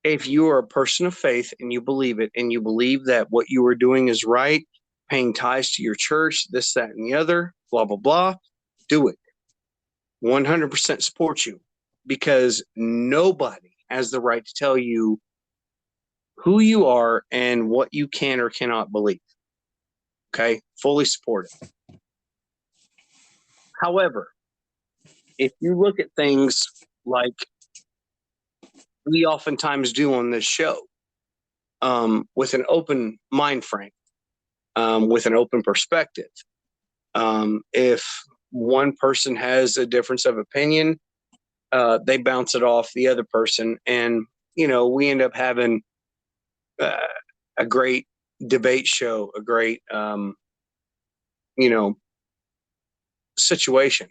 If you are a person of faith and you believe it, and you believe that what you are doing is right, paying tithes to your church, this, that, and the other, blah, blah, blah, do it. 100% support you, because nobody has the right to tell you who you are and what you can or cannot believe. Okay? Fully support it. However, if you look at things like we oftentimes do on this show, with an open mind frame, with an open perspective, if one person has a difference of opinion, they bounce it off the other person, and we end up having uh, a great debate show, a great situation.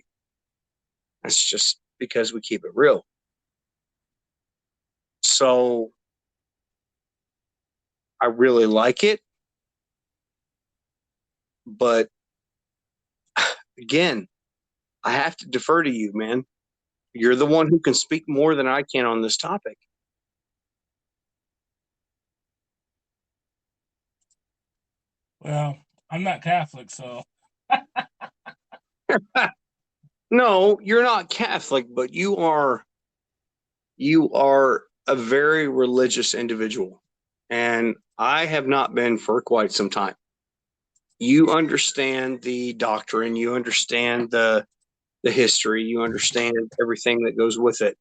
That's just because we keep it real. So I really like it, but again, I have to defer to you, man. You're the one who can speak more than I can on this topic. Well, I'm not Catholic, so No, you're not Catholic, but you are a very religious individual, and I have not been for quite some time. You understand the doctrine, you understand the history, you understand everything that goes with it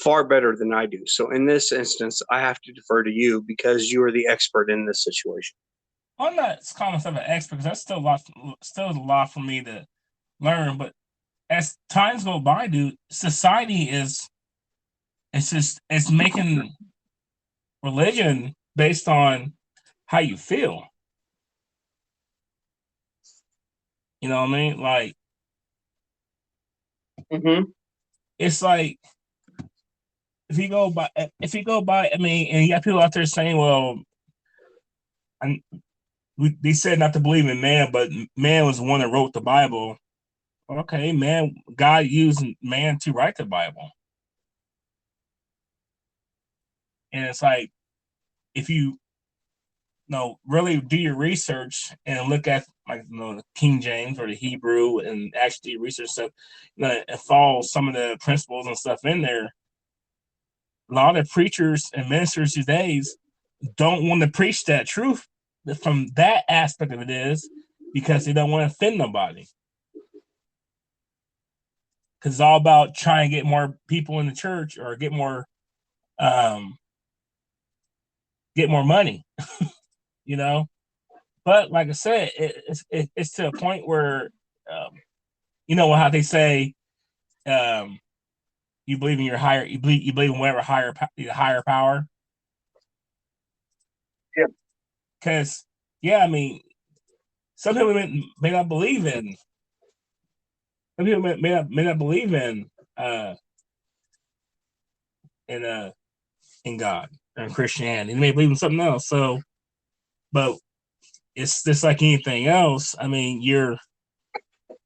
far better than I do. So in this instance, I have to defer to you because you are the expert in this situation. I'm not calling myself an expert because that's still a lot for me to learn. But as times go by, dude, society is it's making religion based on how you feel. You know what I mean? Like Mm-hmm. it's like if you go by, I mean, and you got people out there saying, well, they said not to believe in man, but man was the one that wrote the Bible. Okay, man, God used man to write the Bible, and it's like if you really do your research and look at like the King James or the Hebrew and actually research stuff, and follow some of the principles and stuff in there. A lot of preachers and ministers these days don't want to preach that truth from that aspect of it is because they don't want to offend nobody. Because it's all about trying to get more people in the church or um, get more money, you know. But like I said, it's to a point where how they say um, you believe in you believe in whatever higher power. Yeah. Because yeah, I mean, some people may not believe in. Some people may not believe in in God or in Christianity. They may believe in something else. So, but it's just like anything else. I mean, you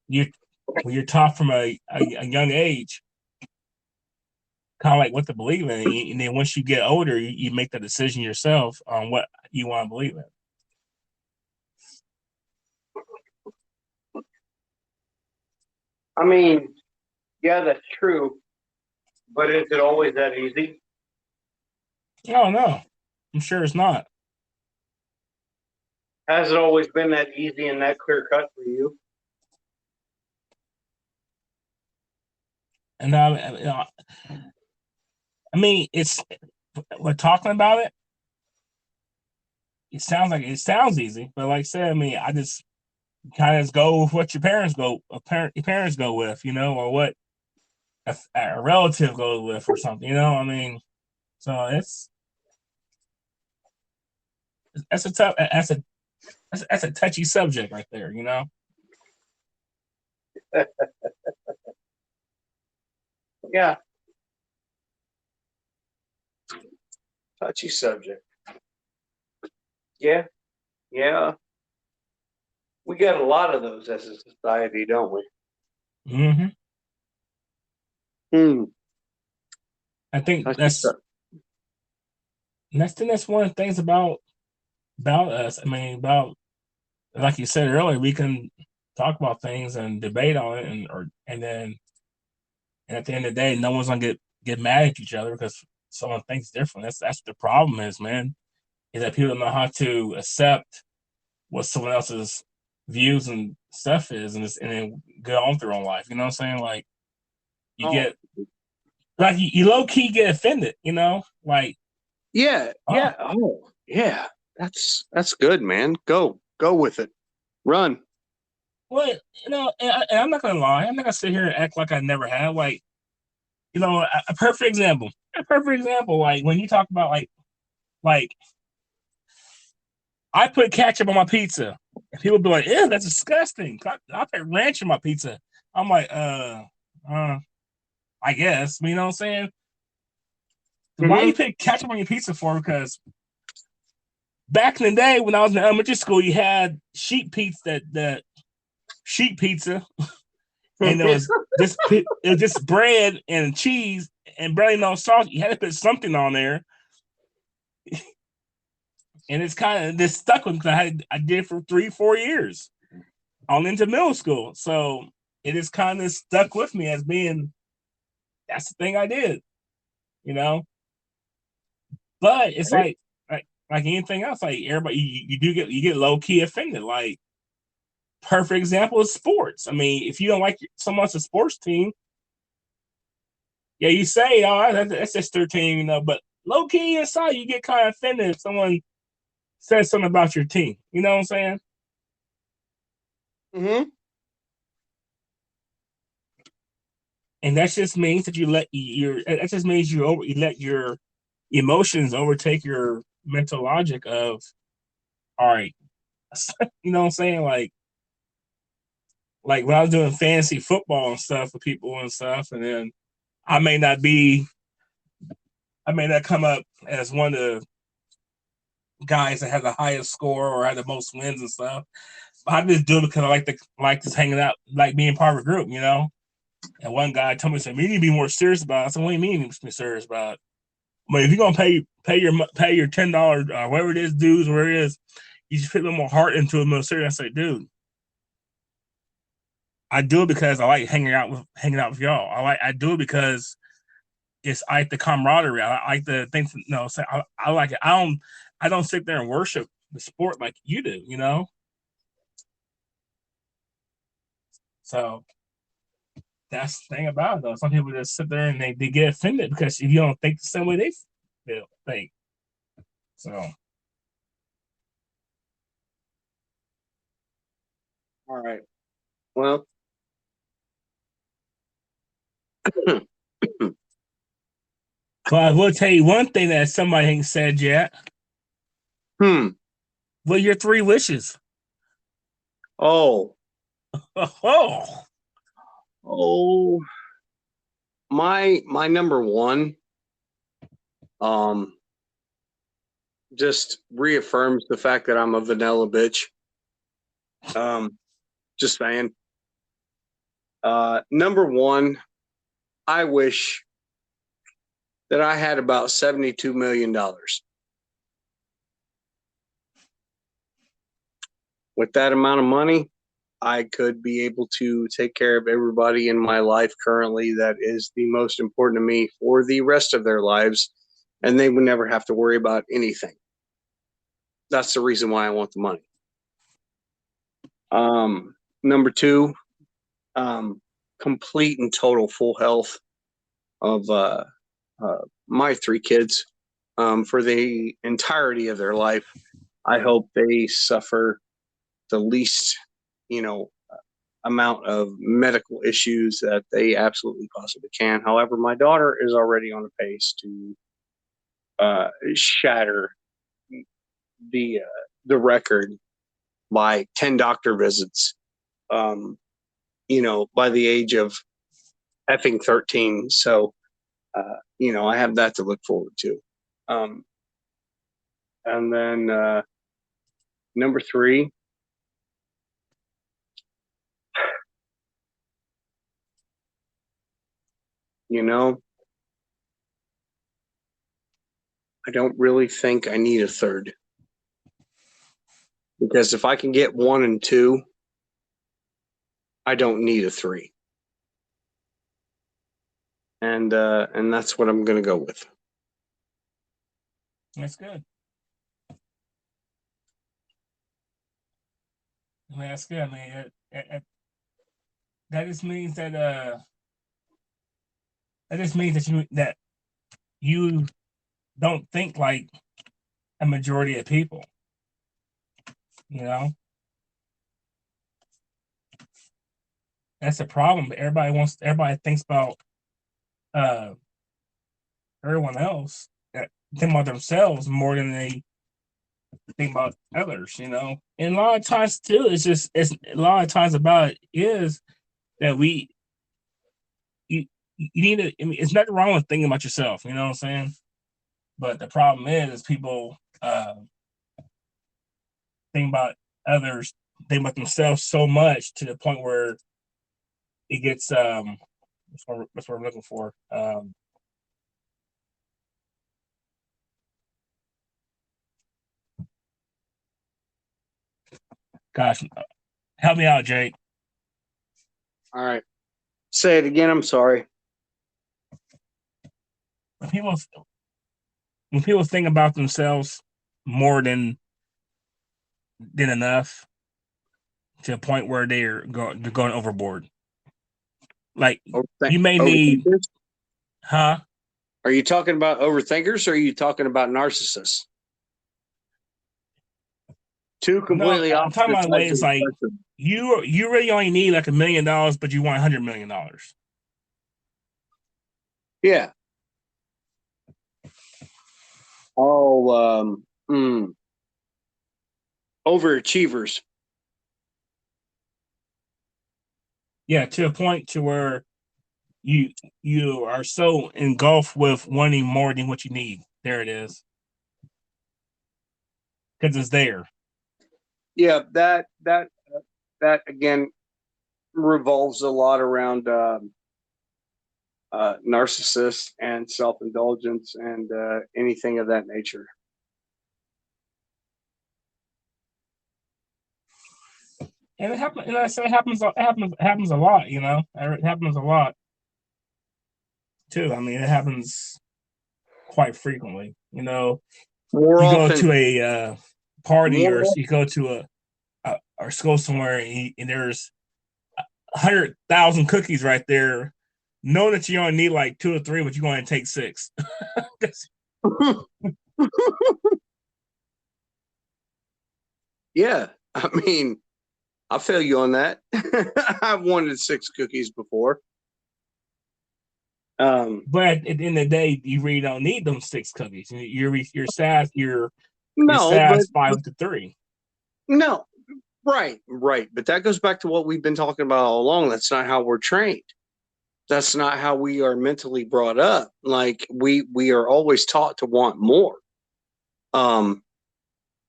when you're taught from a young age, kind of like what to believe in, and then once you get older, you make the decision yourself on what you want to believe in. I mean, yeah, that's true. But is it always that easy? Oh no, I'm sure it's not. Has it always been that easy and that clear cut for you? And I mean, it's we're talking about it. It sounds easy, but like I said, I mean, I just kind of go with what your parents go with, you know, or what a relative goes with, or something, you know. I mean, so that's a tough that's a touchy subject right there, you know. Yeah, touchy subject. Yeah, yeah. We got a lot of those as a society, don't we? Mm-hmm. Hmm. I think Touchy subject. that's one of the things about us. I mean, about like you said earlier, we can talk about things and debate on it, and then and at the end of the day, no one's gonna get mad at each other because someone thinks different. That's the problem is, man, is that people don't know how to accept what someone else's views and stuff is, and then go on with their own life. You know what I'm saying? Like you Oh, get like you low key get offended. You know, like yeah, oh yeah. Oh, yeah. That's good, man. Go with it. Run. well, you know, and I'm not gonna lie, I'm not gonna sit here and act like I never have. Like you know, a perfect example. A perfect example, like when you talk about like I put ketchup on my pizza, and people be like, "Ew, that's disgusting." I put ranch on my pizza. I'm like, I guess. You know what I'm saying? Why Mm-hmm. you put ketchup on your pizza for? Because back in the day when I was in elementary school, you had that sheet pizza, and it was just bread and cheese and barely no sauce. You had to put something on there, and it's kind of this stuck with me because I did it for 3 4 years on into middle school. So it is kind of stuck with me as being that's the thing I did, you know. But it's like anything else, like everybody you do you get low key offended. Like perfect example is sports. I mean, if you don't like someone's a sports team, yeah, you say, "Oh, that's just their team," you know. But low key inside, you get kind of offended if someone says something about your team. You know what I'm saying? Mm-hmm. And that just means that you let your that just means you let your emotions overtake your mental logic of all right. You know what I'm saying? Like when I was doing fantasy football and stuff with people and stuff, and then I may not be I may not come up as one of the guys that had the highest score or had the most wins and stuff. But I just do it because I like just hanging out, like being part of a group, you know. And one guy told me, "said you need to be more serious about it." I said, "What do you mean you be serious about it? But if you're gonna pay your $10 whatever it is dues, whatever it is, you should put a little more heart into it, more serious." I say, "Dude, I do it because I like hanging out with y'all. I do it because I like the camaraderie. I like the things. No, so I like it. I don't sit there and worship the sport like you do. You know. So that's the thing about it. Though some people just sit there and they get offended because if you don't think the same way they feel, think so. All right. Well, But I will tell you one thing that somebody ain't said yet. hmm. What are your 3 wishes? Oh, Oh, oh, my number one, um, just reaffirms the fact that I'm a vanilla bitch. Just saying. Number one, I wish that I had about $72 million. With that amount of money, I could be able to take care of everybody in my life currently that is the most important to me for the rest of their lives, and they would never have to worry about anything. That's the reason why I want the money. Number two, complete and total full health of my three kids for the entirety of their life. I hope they suffer the least, amount of medical issues that they absolutely possibly can. However, my daughter is already on a pace to shatter the record by 10 doctor visits. By the age of effing 13. So, I have that to look forward to. And then number three, I don't really think I need a third. Because if I can get one and two, I don't need a three. And that's what I'm gonna go with. that's good. I mean, that's good. I mean, that just means that you don't think like a majority of people. You know, that's the problem. Everybody thinks about uh everyone else, think about themselves more than they think about others. And a lot of times too, it's a lot of times about it is that you need to. I mean, it's nothing wrong with thinking about yourself. You know what I'm saying? But the problem is people think about others, think about themselves so much to the point where it gets that's what I'm looking for. Gosh, help me out, Jake. All right. Say it again. I'm sorry. When people think about themselves more than enough to a point where they're going overboard. Like you may need, huh? Are you talking about overthinkers or are you talking about narcissists? Two completely I'm talking opposite about ways sides of the like spectrum. you really only need like $1 million, but you want $100 million. Yeah. Oh, overachievers. Yeah, to a point to where you are so engulfed with wanting more than what you need. There it is, because it's there. Yeah, that again revolves a lot around narcissists and self-indulgence and anything of that nature. And it happens. And I say it happens. It happens a lot. It happens a lot too. I mean, it happens quite frequently. More You go often, to a party, or more, you go to or go somewhere, and there's 100,000 cookies right there. Know that you only need like 2 or 3, but you're going to take 6. yeah. I mean, I feel you on that. I've wanted 6 cookies before. But at the end of the day, you really don't need them 6 cookies. You're sad. You're no, satisfied with the 3. no, Right, right. But that goes back to what we've been talking about all along. That's not how we're trained. That's not how we are mentally brought up. Like we are always taught to want more. Um,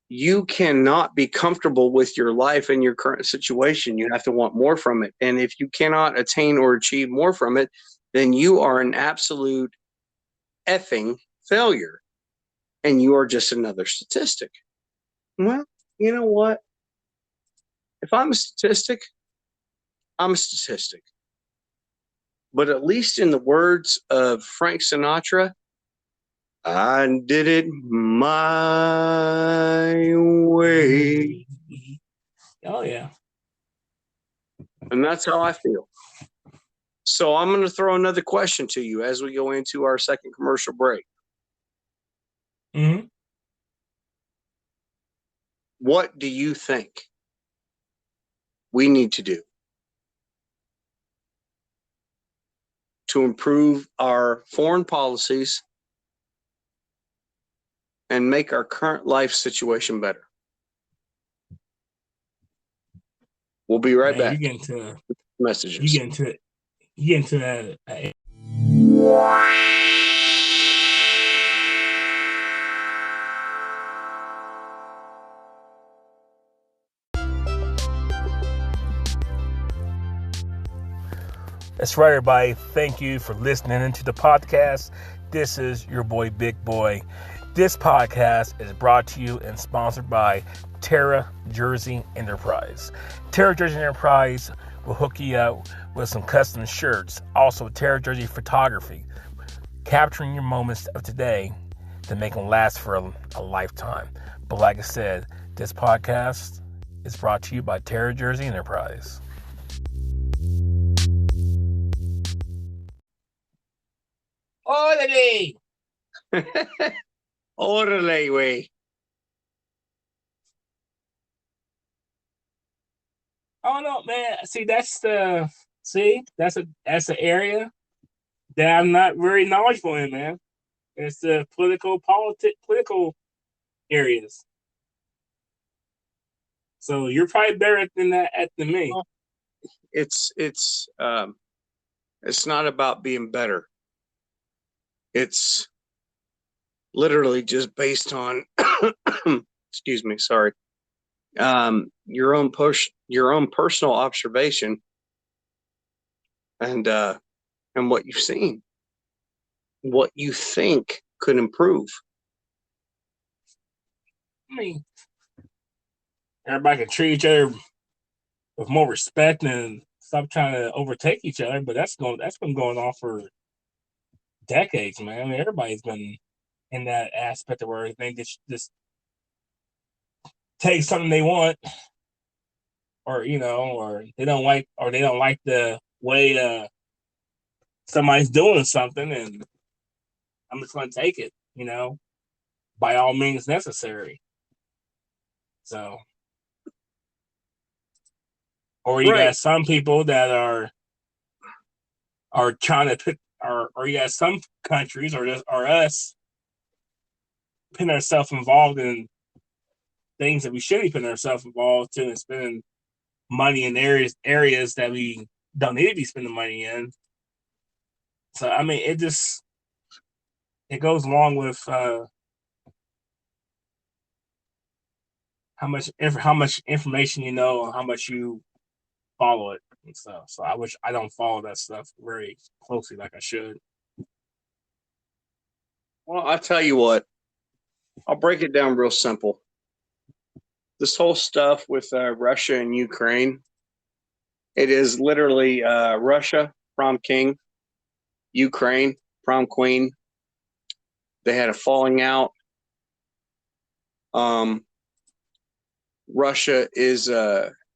you cannot be comfortable with your life and your current situation. You have to want more from it. And if you cannot attain or achieve more from it, then you are an absolute effing failure. And you are just another statistic. Well, you know what? If I'm a statistic, I'm a statistic. But at least in the words of Frank Sinatra, I did it my way. Oh yeah. And that's how I feel. So I'm going to throw another question to you as we go into our second commercial break. Mm-hmm. What do you think we need to do to improve our foreign policies and make our current life situation better? We'll be right back. You get into Messages. You get into that. That's right, everybody. Thank you for listening into the podcast. This is your boy, Big Boy. This podcast is brought to you and sponsored by Terra Jersey Enterprise. Terra Jersey Enterprise will hook you up with some custom shirts. Also, Terra Jersey Photography, capturing your moments of today to make them last for a lifetime. But like I said, this podcast is brought to you by Terra Jersey Enterprise. Orderly! Orderly way. Oh no, man. That's an area that I'm not very knowledgeable in, man. It's the political areas. So you're probably better than me. Well, it's not about being better. It's literally just based on excuse me, sorry. Your own personal observation and what you've seen, what you think could improve. I mean, everybody can treat each other with more respect and stop trying to overtake each other, but that's been going on for decades, man. I mean, everybody's been in that aspect of where they just take something they want, or or they don't like the way somebody's doing something, and I'm just going to take it, by all means necessary. So, or you got some people that are trying to put, or you got some countries or us putting ourselves involved in things that we shouldn't put ourselves involved in, and spending money in areas that we don't need to be spending money in. So I mean, it goes along with how much information you know and how much you follow it and stuff. So I don't follow that stuff very closely like I should. Well, I'll tell you what. I'll break it down real simple. This whole stuff with Russia and Ukraine, it is literally Russia, prom king, Ukraine, prom queen. They had a falling out. Russia is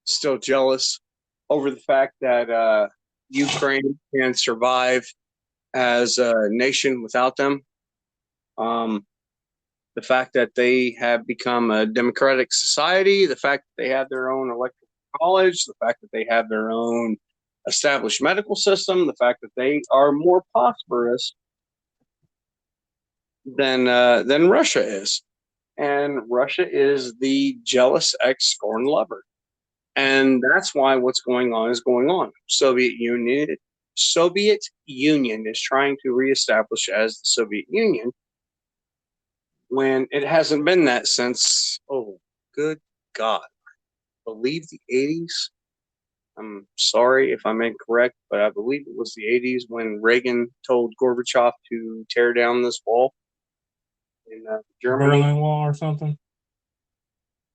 still jealous over the fact that Ukraine can survive as a nation without them. The fact that they have become a democratic society, the fact that they have their own electoral college, the fact that they have their own established medical system, the fact that they are more prosperous than Russia is. And Russia is the jealous ex-scorned lover. And that's why what's going on is going on. Soviet Union is trying to reestablish as the Soviet Union when it hasn't been that since, oh, good God, I believe the 80s. I'm sorry if I'm incorrect, but I believe it was the 80s when Reagan told Gorbachev to tear down this wall in Germany. Berlin Wall or something.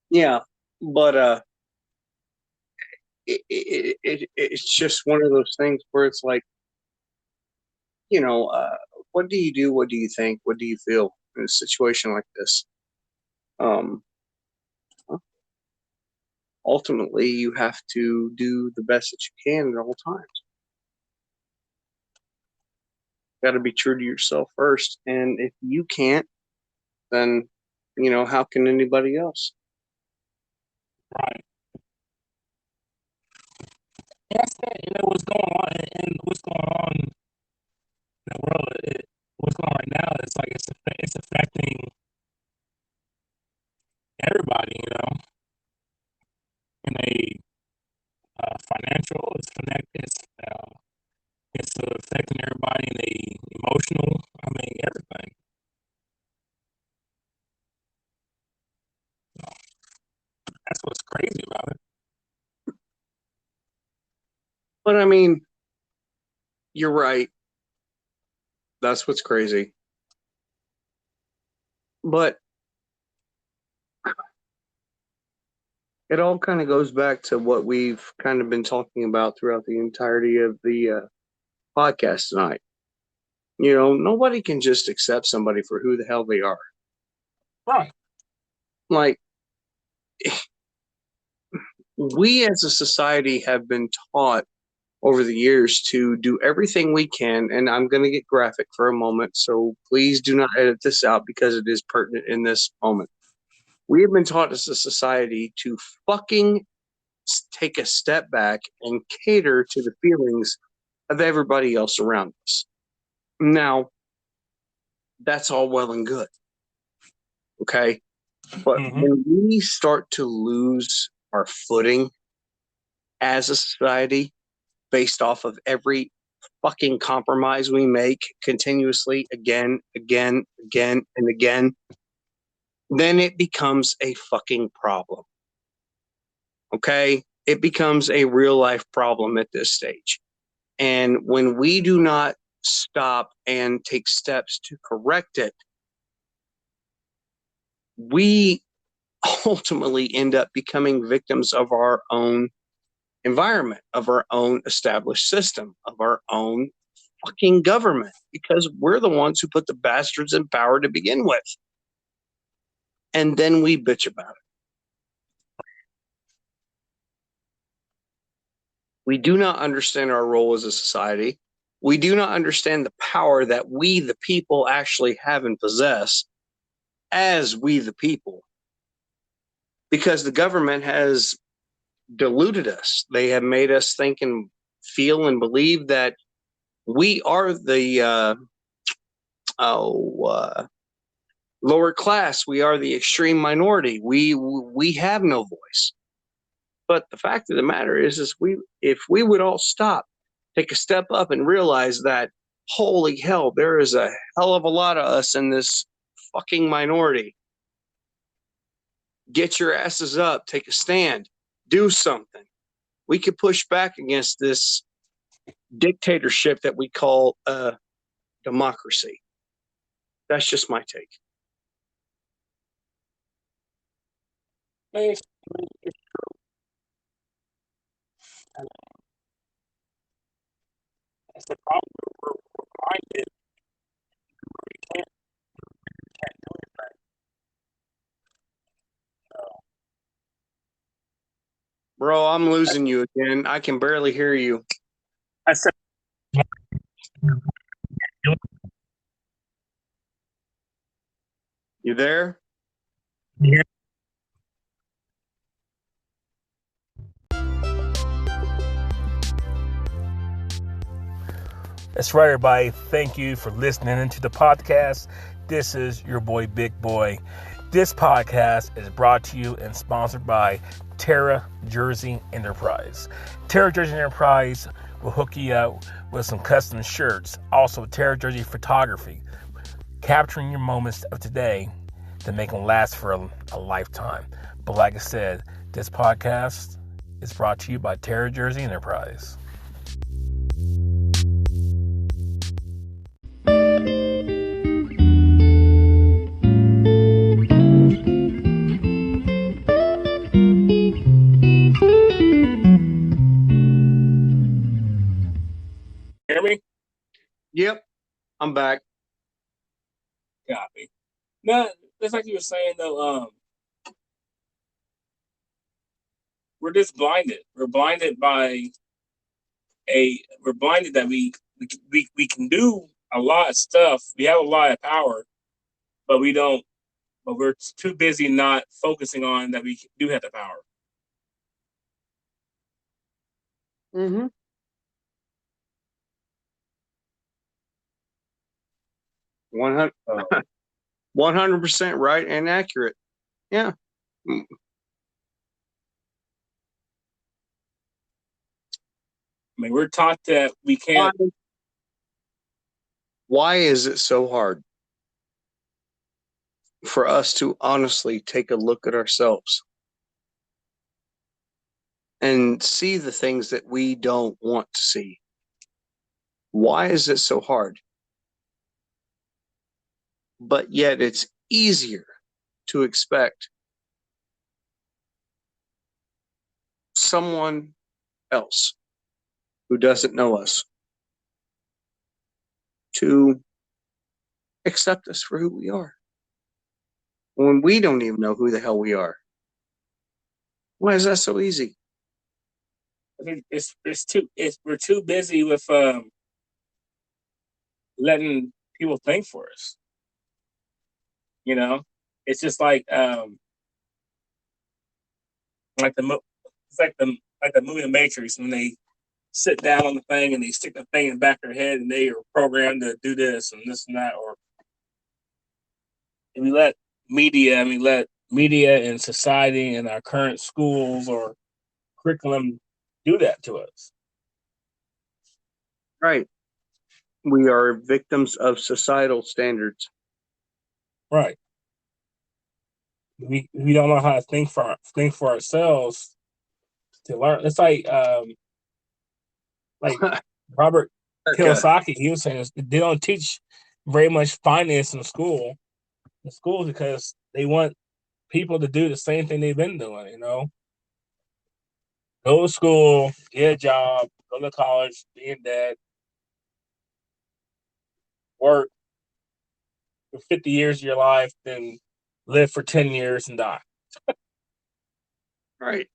Yeah, but it's just one of those things where it's like, what do you do? What do you think? What do you feel in a situation like this? Ultimately, you have to do the best that you can at all times. Got to be true to yourself first. And if you can't, then, how can anybody else? Right. That's it. What's going on and what's going on in the world. What's going on right now? It's like it's affecting everybody. In a financial, it's affecting everybody in a emotional. I mean, everything. That's what's crazy about it. But I mean, you're right. That's what's crazy. But it all kind of goes back to what we've kind of been talking about throughout the entirety of the podcast tonight. Nobody can just accept somebody for who the hell they are. Right. Like, we as a society have been taught over the years to do everything we can, and I'm going to get graphic for a moment, so please do not edit this out because it is pertinent in this moment. We have been taught as a society to fucking take a step back and cater to the feelings of everybody else around us. Now, that's all well and good. Okay? But when we start to lose our footing as a society based off of every fucking compromise we make continuously again, and again, then it becomes a fucking problem. Okay? It becomes a real life problem at this stage. And when we do not stop and take steps to correct it, we ultimately end up becoming victims of our own environment, of our own established system, of our own fucking government, because we're the ones who put the bastards in power to begin with. And then we bitch about it. We do not understand our role as a society. We do not understand the power that we, the people, actually have and possess as we, the people. Because the government has deluded us. They have made us think and feel and believe that we are the lower class. We are the extreme minority. We have no voice. But the fact of the matter is if we would all stop, take a step up, and realize that, holy hell, there is a hell of a lot of us in this fucking minority. Get your asses up, take a stand, do something. We could push back against this dictatorship that we call democracy. That's just my take. It's true. That's the problem. We're blinded. We can't do anything. Bro, I'm losing you again. I can barely hear you. I said, you there? yeah. That's right, everybody. Thank you for listening into the podcast. This is your boy, Big Boy. This podcast is brought to you and sponsored by Terra Jersey Enterprise. Terra Jersey Enterprise will hook you up with some custom shirts. Also, Terra Jersey Photography, capturing your moments of today to make them last for a lifetime. But like I said, this podcast is brought to you by Terra Jersey Enterprise. Hear me? Yep, I'm back. Copy. No, it's like you were saying though. We're just blinded. We're blinded we're blinded that we can do a lot of stuff. We have a lot of power, but we don't. But we're too busy not focusing on that we do have the power. Mm-hmm. 100% right and accurate. Yeah. I mean, we're taught that we can't. Why is it so hard for us to honestly take a look at ourselves and see the things that we don't want to see? Why is it so hard? But yet it's easier to expect someone else who doesn't know us to accept us for who we are when we don't even know who the hell we are. Why is that so easy? I think we're too busy with letting people think for us. You know, it's just like the movie The Matrix, when they sit down on the thing and they stick the thing in the back of their head and they are programmed to do this and this and that. Or and we let media and society and our current schools or curriculum do that to us. Right. We are victims of societal standards. Right. We don't know how to think for ourselves to learn. It's like Robert Kiyosaki. He was saying they don't teach very much finance in schools because they want people to do the same thing they've been doing. You know, go to school, get a job, go to college, be in debt, work for 50 years of your life, then live for 10 years and die. Right.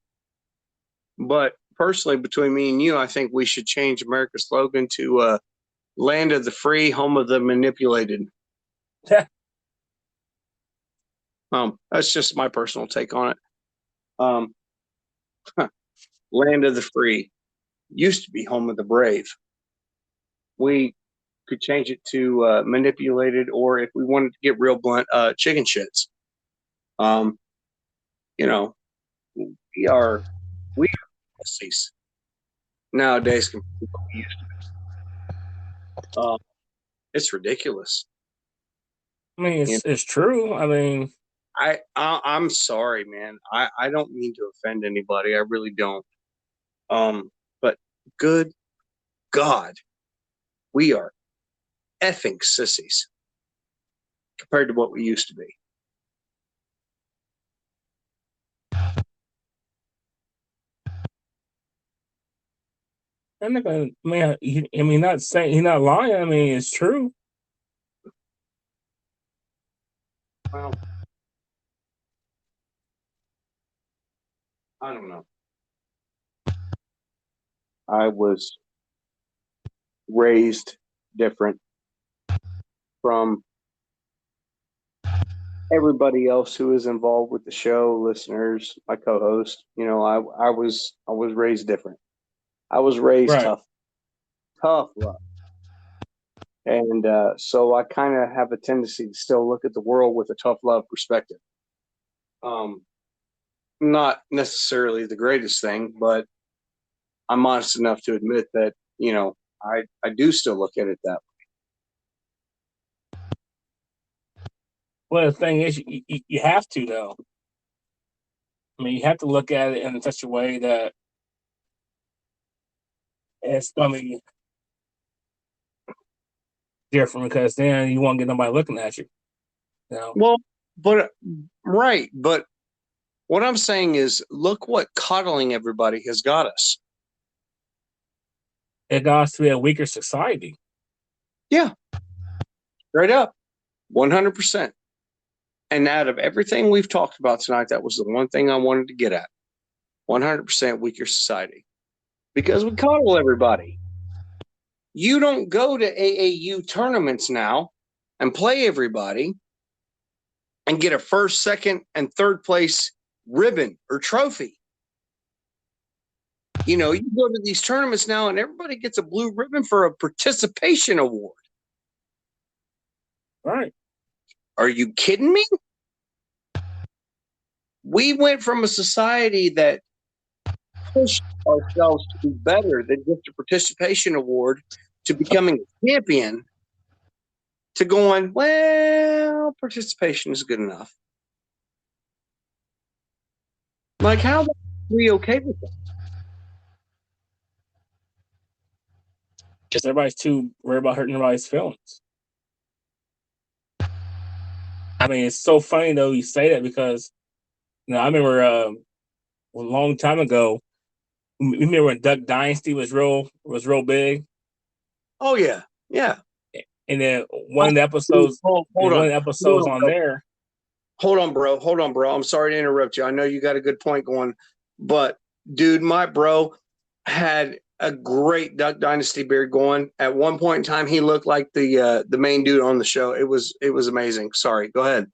But personally, between me and you, I think we should change America's slogan to land of the free, home of the manipulated. That's just my personal take on it. Land of the free used to be home of the brave. We could change it to manipulated, or if we wanted to get real blunt, chicken shits. You know, we are pussies nowadays compared to what we used to be. It's ridiculous. I mean, it's true. I mean, I'm sorry, man. I don't mean to offend anybody. I really don't. But good God, we are effing sissies compared to what we used to be. I'm not gonna. Not saying he's not lying. I mean, it's true. Well, I don't know. I was raised different from everybody else who is involved with the show, listeners, my co-host. You know, I was raised different. I was raised Right. tough love. And so I kind of have a tendency to still look at the world with a tough love perspective. Not necessarily the greatest thing, but I'm honest enough to admit that, I do still look at it that Well, the thing is, you have to though. I mean, you have to look at it in such a way that it's going to be different because then you won't get nobody looking at you. You know, Well, but right, but what I'm saying is, look what coddling everybody has got us. it got us to be a weaker society. Yeah, straight up, 100%. And out of everything we've talked about tonight, that was the one thing I wanted to get at. 100% weaker society because we coddle everybody. You don't go to AAU tournaments now and play everybody and get a first, second, and third place ribbon or trophy. You go to these tournaments now and everybody gets a blue ribbon for a participation award. Right. Are you kidding me? We went from a society that pushed ourselves to be better than just a participation award to becoming a champion to going, well, participation is good enough. Like, how are we okay with that? Just everybody's too worried about hurting everybody's feelings. I mean, it's so funny though you say that because I remember a long time ago. You remember when Duck Dynasty was real big, Oh yeah, yeah. and then one of the episodes, Hold on. one of the episodes on there. Hold on, bro. I'm sorry to interrupt you. I know you got a good point going, but dude, my bro had a great Duck Dynasty beard going. At one point in time, he looked like the main dude on the show. It was amazing. Sorry. Go ahead.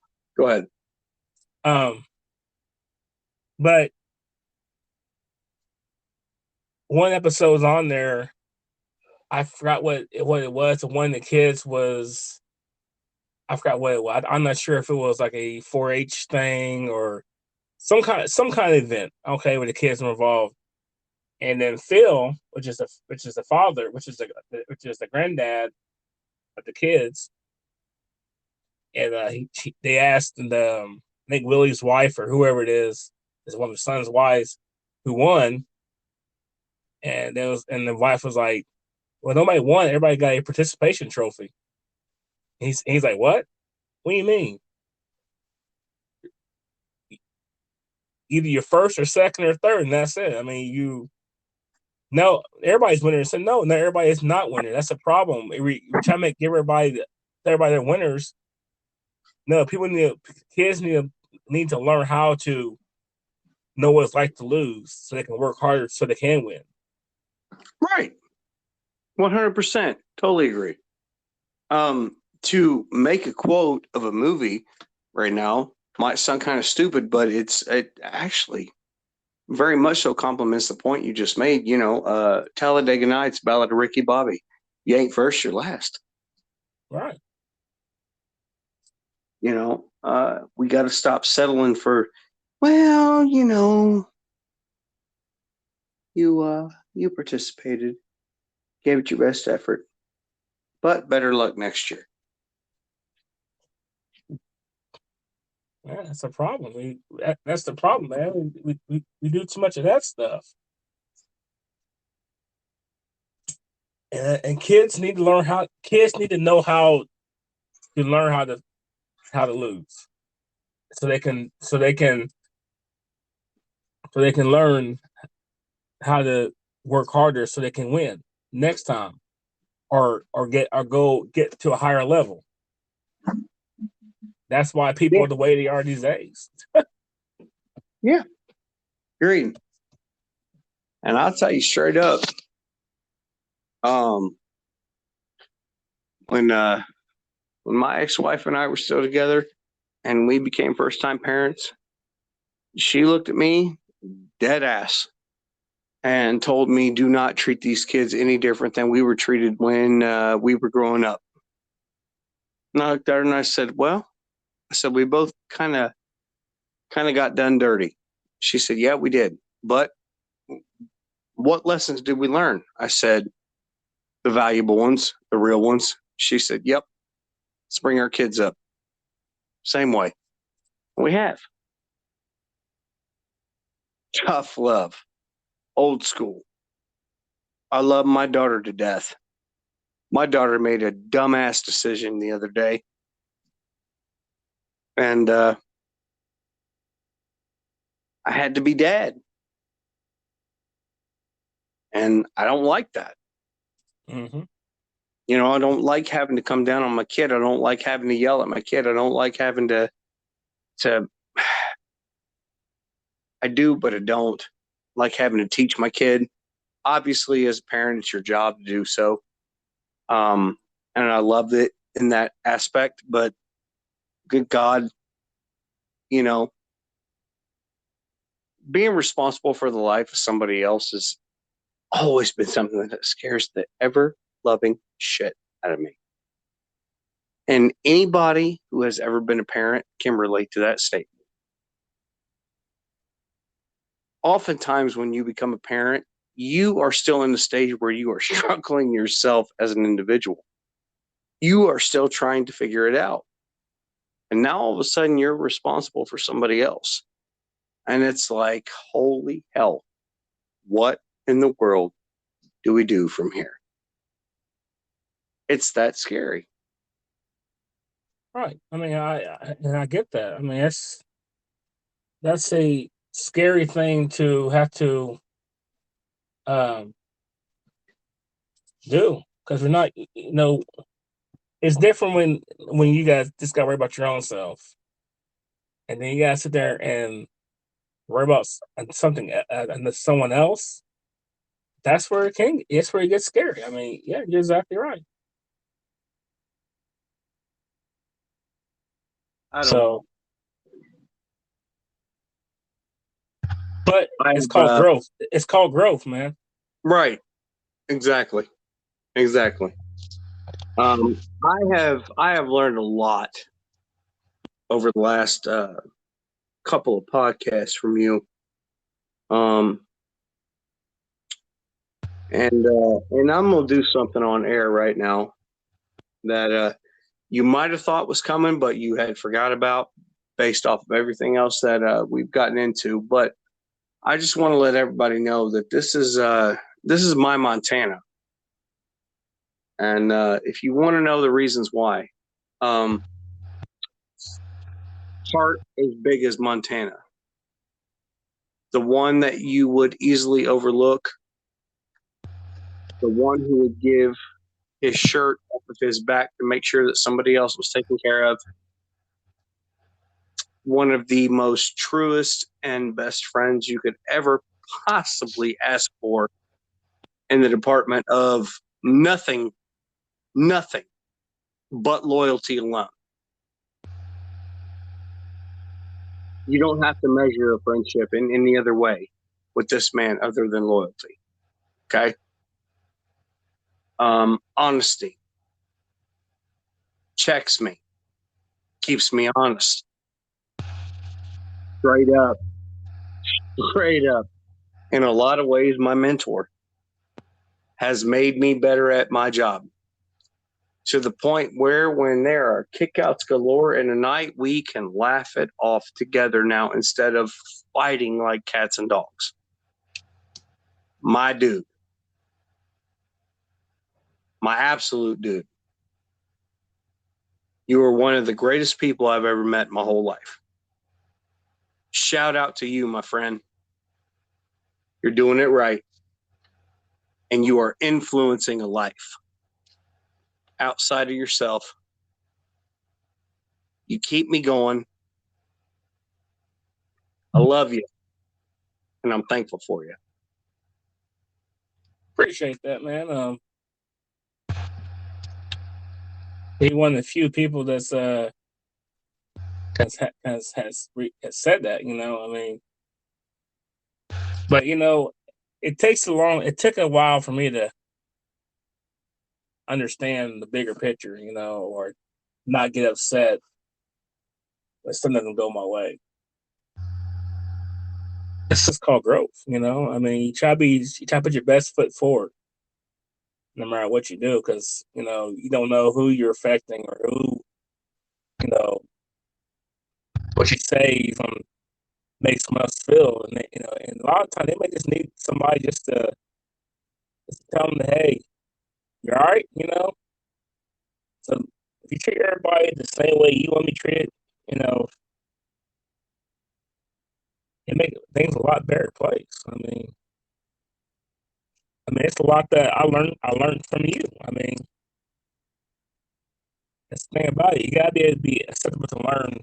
But one episode's on there. I forgot what it was. One of the kids was. I forgot what it was. I'm not sure if it was like a 4-H thing or some kind of event. Okay, where the kids were involved, and then Phil, which is the father, which is the granddad of the kids, and they asked I think Willie's wife or whoever it is one of the son's wives who won, and the wife was like, "Well, nobody won. Everybody got a participation trophy." He's like, "What? What do you mean? Either you're first or second or third, and that's it. I mean, no, everybody's winner." I said, no, everybody is not winner. That's a problem. We try to give everybody their winners. No, kids need to learn how to know what it's like to lose so they can work harder so they can win. Right. 100%. Totally agree. To make a quote of a movie right now might sound kind of stupid, but it actually very much so complements the point you just made. Talladega Nights, Ballad of Ricky Bobby. You ain't first, you're last. Right. We got to stop settling for, well, you participated, gave it your best effort, but better luck next year. Yeah, that's a problem. That's the problem, man. We do too much of that stuff, and kids need to learn how. Kids need to know how to learn how to lose, so they can learn how to work harder so they can win next time, or get to a higher level. That's why people are the way they are these days. Yeah, agreed. And I'll tell you straight up, when my ex-wife and I were still together, and we became first-time parents, she looked at me dead ass and told me, "Do not treat these kids any different than we were treated when we were growing up." And I looked at her and I said, "Well," I said, "we both kind of kind of got done dirty. She said, yeah, we did. But what lessons did we learn? I said, the valuable ones, the real ones. She said, yep, let's bring our kids up. Same way. We have. Tough love. Old school. I love my daughter to death. My daughter made a dumbass decision the other day. And I had to be dad. And I don't like that. Mm-hmm. You know, I don't like having to come down on my kid. I don't like having to yell at my kid. I don't like having to I do, but I don't like having to teach my kid. Obviously, as a parent, it's your job to do so. And I loved it in that aspect, but good God, you know, being responsible for the life of somebody else has always been something that scares the ever loving shit out of me. And anybody who has ever been a parent can relate to that statement. Oftentimes, when you become a parent, you are still in the stage where you are struggling yourself as an individual. You are still trying to figure it out. And now all of a sudden you're responsible for somebody else. And it's like, holy hell, what in the world do we do from here? It's that scary. Right. I mean, I get that. I mean, that's a scary thing to have to um, do, because we're not, it's different when you guys just got to worry about your own self, and then you guys sit there and worry about something and someone else. That's where it's where it gets scary. I mean, yeah, you're exactly right. I don't So, but it's I've, called growth. It's called growth, man. right. Exactly. Exactly. I have learned a lot over the last couple of podcasts from you. Um, and I'm gonna do something on air right now that you might have thought was coming, but you had forgot about based off of everything else that we've gotten into. But I just want to let everybody know that this is my Montana, and if you want to know the reasons why, heart as big as Montana, the one that you would easily overlook, the one who would give his shirt off of his back to make sure that somebody else was taken care of, one of the most truest and best friends you could ever possibly ask for in the department of nothing but loyalty alone. You don't have to measure a friendship in any other way with this man other than loyalty. Okay. Honesty checks me, keeps me honest. Straight up, straight up. In a lot of ways, my mentor has made me better at my job, to the point where when there are kickouts galore in a night, we can laugh it off together now instead of fighting like cats and dogs. My dude. My absolute dude. You are one of the greatest people I've ever met in my whole life. Shout out to you, my friend. You're doing it right. And you are influencing a life outside of yourself. You keep me going. I love you. And I'm thankful for you. Appreciate that, man. He one of the few people that's has said that, I mean, but it took a while for me to understand the bigger picture, or not get upset when something doesn't go my way. It's just called growth, you know. I mean, you try to put your best foot forward, no matter what you do, because you don't know who you're affecting or who you know what you say is gonna make someone else feel, and and a lot of times they may just need somebody just to tell them, that, hey, you're all right, So if you treat everybody the same way you want to be treated, you know, it make things a lot better place. It's a lot that I learned from you. That's the thing about it. You gotta be able to be acceptable to learn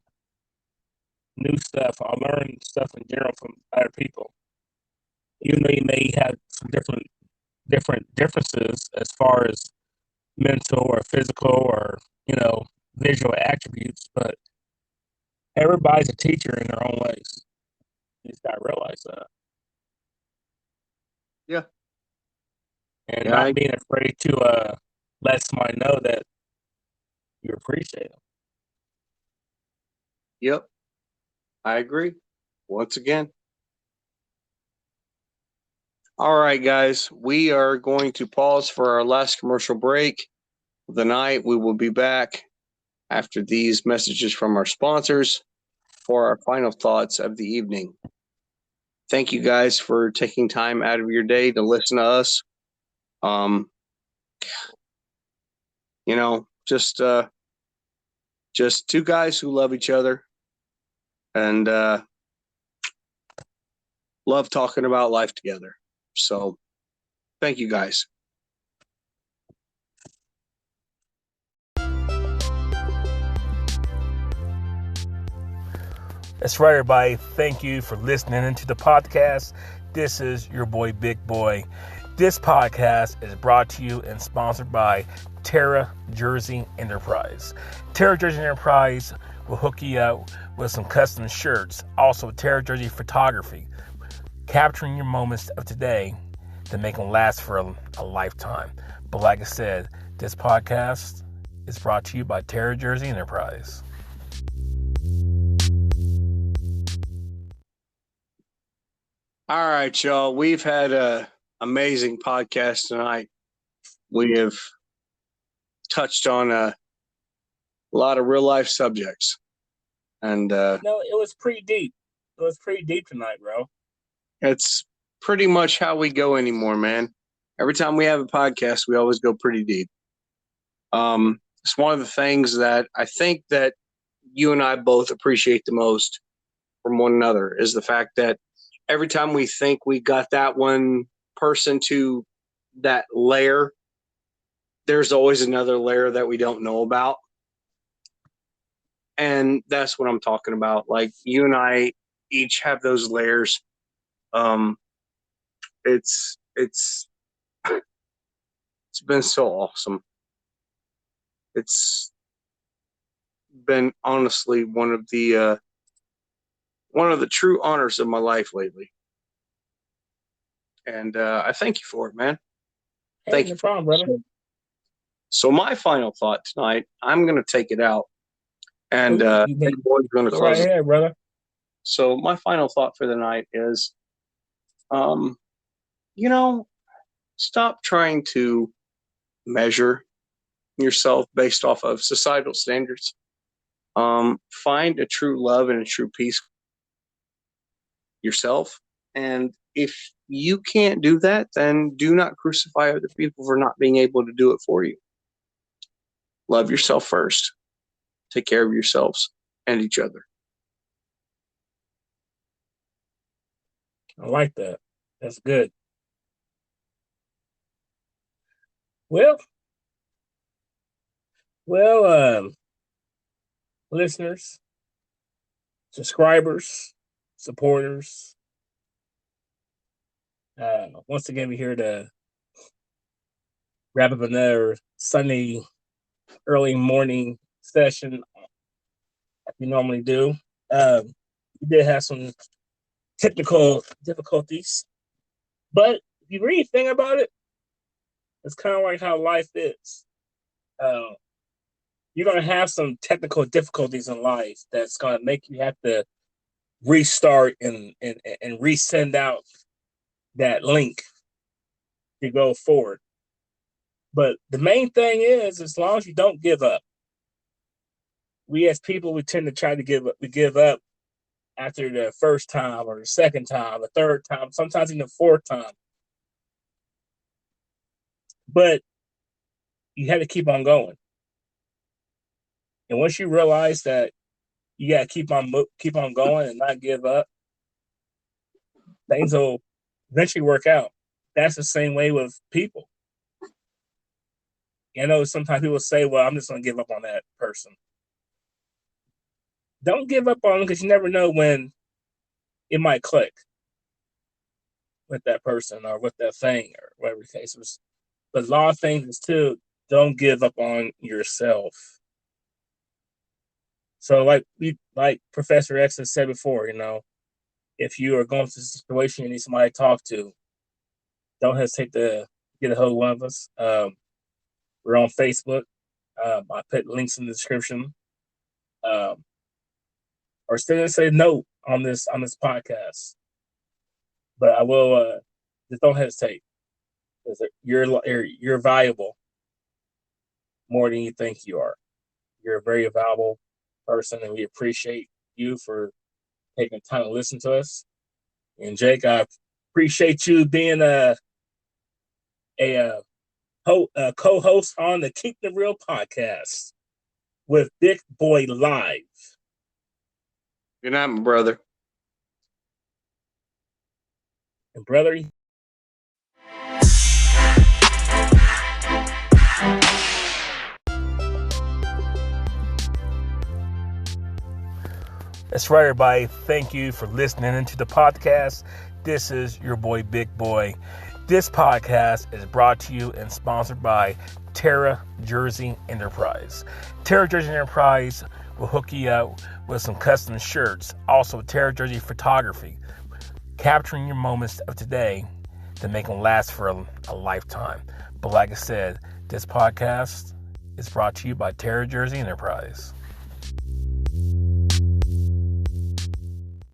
new stuff. I learn stuff in general from other people. Even though you may have some different differences as far as mental or physical or visual attributes, but everybody's a teacher in their own ways. You just gotta realize that. Yeah. And Yeah. not being afraid to let somebody know that you appreciate them. Yep. I agree. Once again. All right, guys. We are going to pause for our last commercial break of the night. We will be back after these messages from our sponsors for our final thoughts of the evening. Thank you guys for taking time out of your day to listen to us. Just two guys who love each other and love talking about life together. So thank you guys. That's right, everybody. Thank you for listening into the podcast. This is your boy, Big Boy. This podcast is brought to you and sponsored by Terra Jersey Enterprise. Terra Jersey Enterprise will hook you up with some custom shirts. Also, Terra Jersey Photography, capturing your moments of today to make them last for a lifetime. But like I said, this podcast is brought to you by Terra Jersey Enterprise. All right, y'all. We've had an amazing podcast tonight. We have touched on a lot of real life subjects. And it was pretty deep. It was pretty deep tonight, bro. It's pretty much how we go anymore, man. Every time we have a podcast, we always go pretty deep. It's one of the things that I think that you and I both appreciate the most from one another is the fact that every time we think we got that one person to that layer, there's always another layer that we don't know about. And that's what I'm talking about. Like, you and I each have those layers. It's been so awesome. It's been honestly one of the true honors of my life lately. And I thank you for it, man. Hey, thank no you. problem, brother. So my final thought tonight, I'm going to take it out. And everyone's going to close right here, brother. So my final thought for the night is, stop trying to measure yourself based off of societal standards. Find a true love and a true peace yourself. And if you can't do that, then do not crucify other people for not being able to do it for you. Love yourself first. Take care of yourselves and each other. I like that. That's good. Well, listeners, subscribers, supporters, once again, we're here to wrap up another Sunday early morning session like we normally do. We did have some technical difficulties, but if you really think about it, it's kind of like how life is. You're going to have some technical difficulties in life that's going to make you have to restart and resend out that link to go forward. But the main thing is, as long as you don't give up. We as people, we tend to try to give up. We give up after the first time or the second time, the third time, sometimes even the fourth time. But you have to keep on going. And once you realize that you got to keep on going and not give up, things will eventually work out. That's the same way with people. You know, sometimes people say, well, I'm just going to give up on that person. Don't give up on them, because you never know when it might click with that person or with that thing or whatever the case was. But a lot of things is too, don't give up on yourself. So like Professor X has said before, you know, if you are going through a situation you need somebody to talk to, don't hesitate to get a hold of one of us. We're on Facebook. I put links in the description. Or still say note on this podcast. But I will just don't hesitate, because you're valuable more than you think you are. You're a very valuable person, and we appreciate you for taking time to listen to us. And Jake, I appreciate you being a co-host on the Keep the Real podcast with Big Boy Live. Good night, my brother. And brother, that's right, everybody. Thank you for listening into the podcast. This is your boy, Big Boy. This podcast is brought to you and sponsored by Terra Jersey Enterprise. Terra Jersey Enterprise will hook you up with some custom shirts. Also, Terra Jersey Photography, capturing your moments of today to make them last for a lifetime. But like I said, this podcast is brought to you by Terra Jersey Enterprise.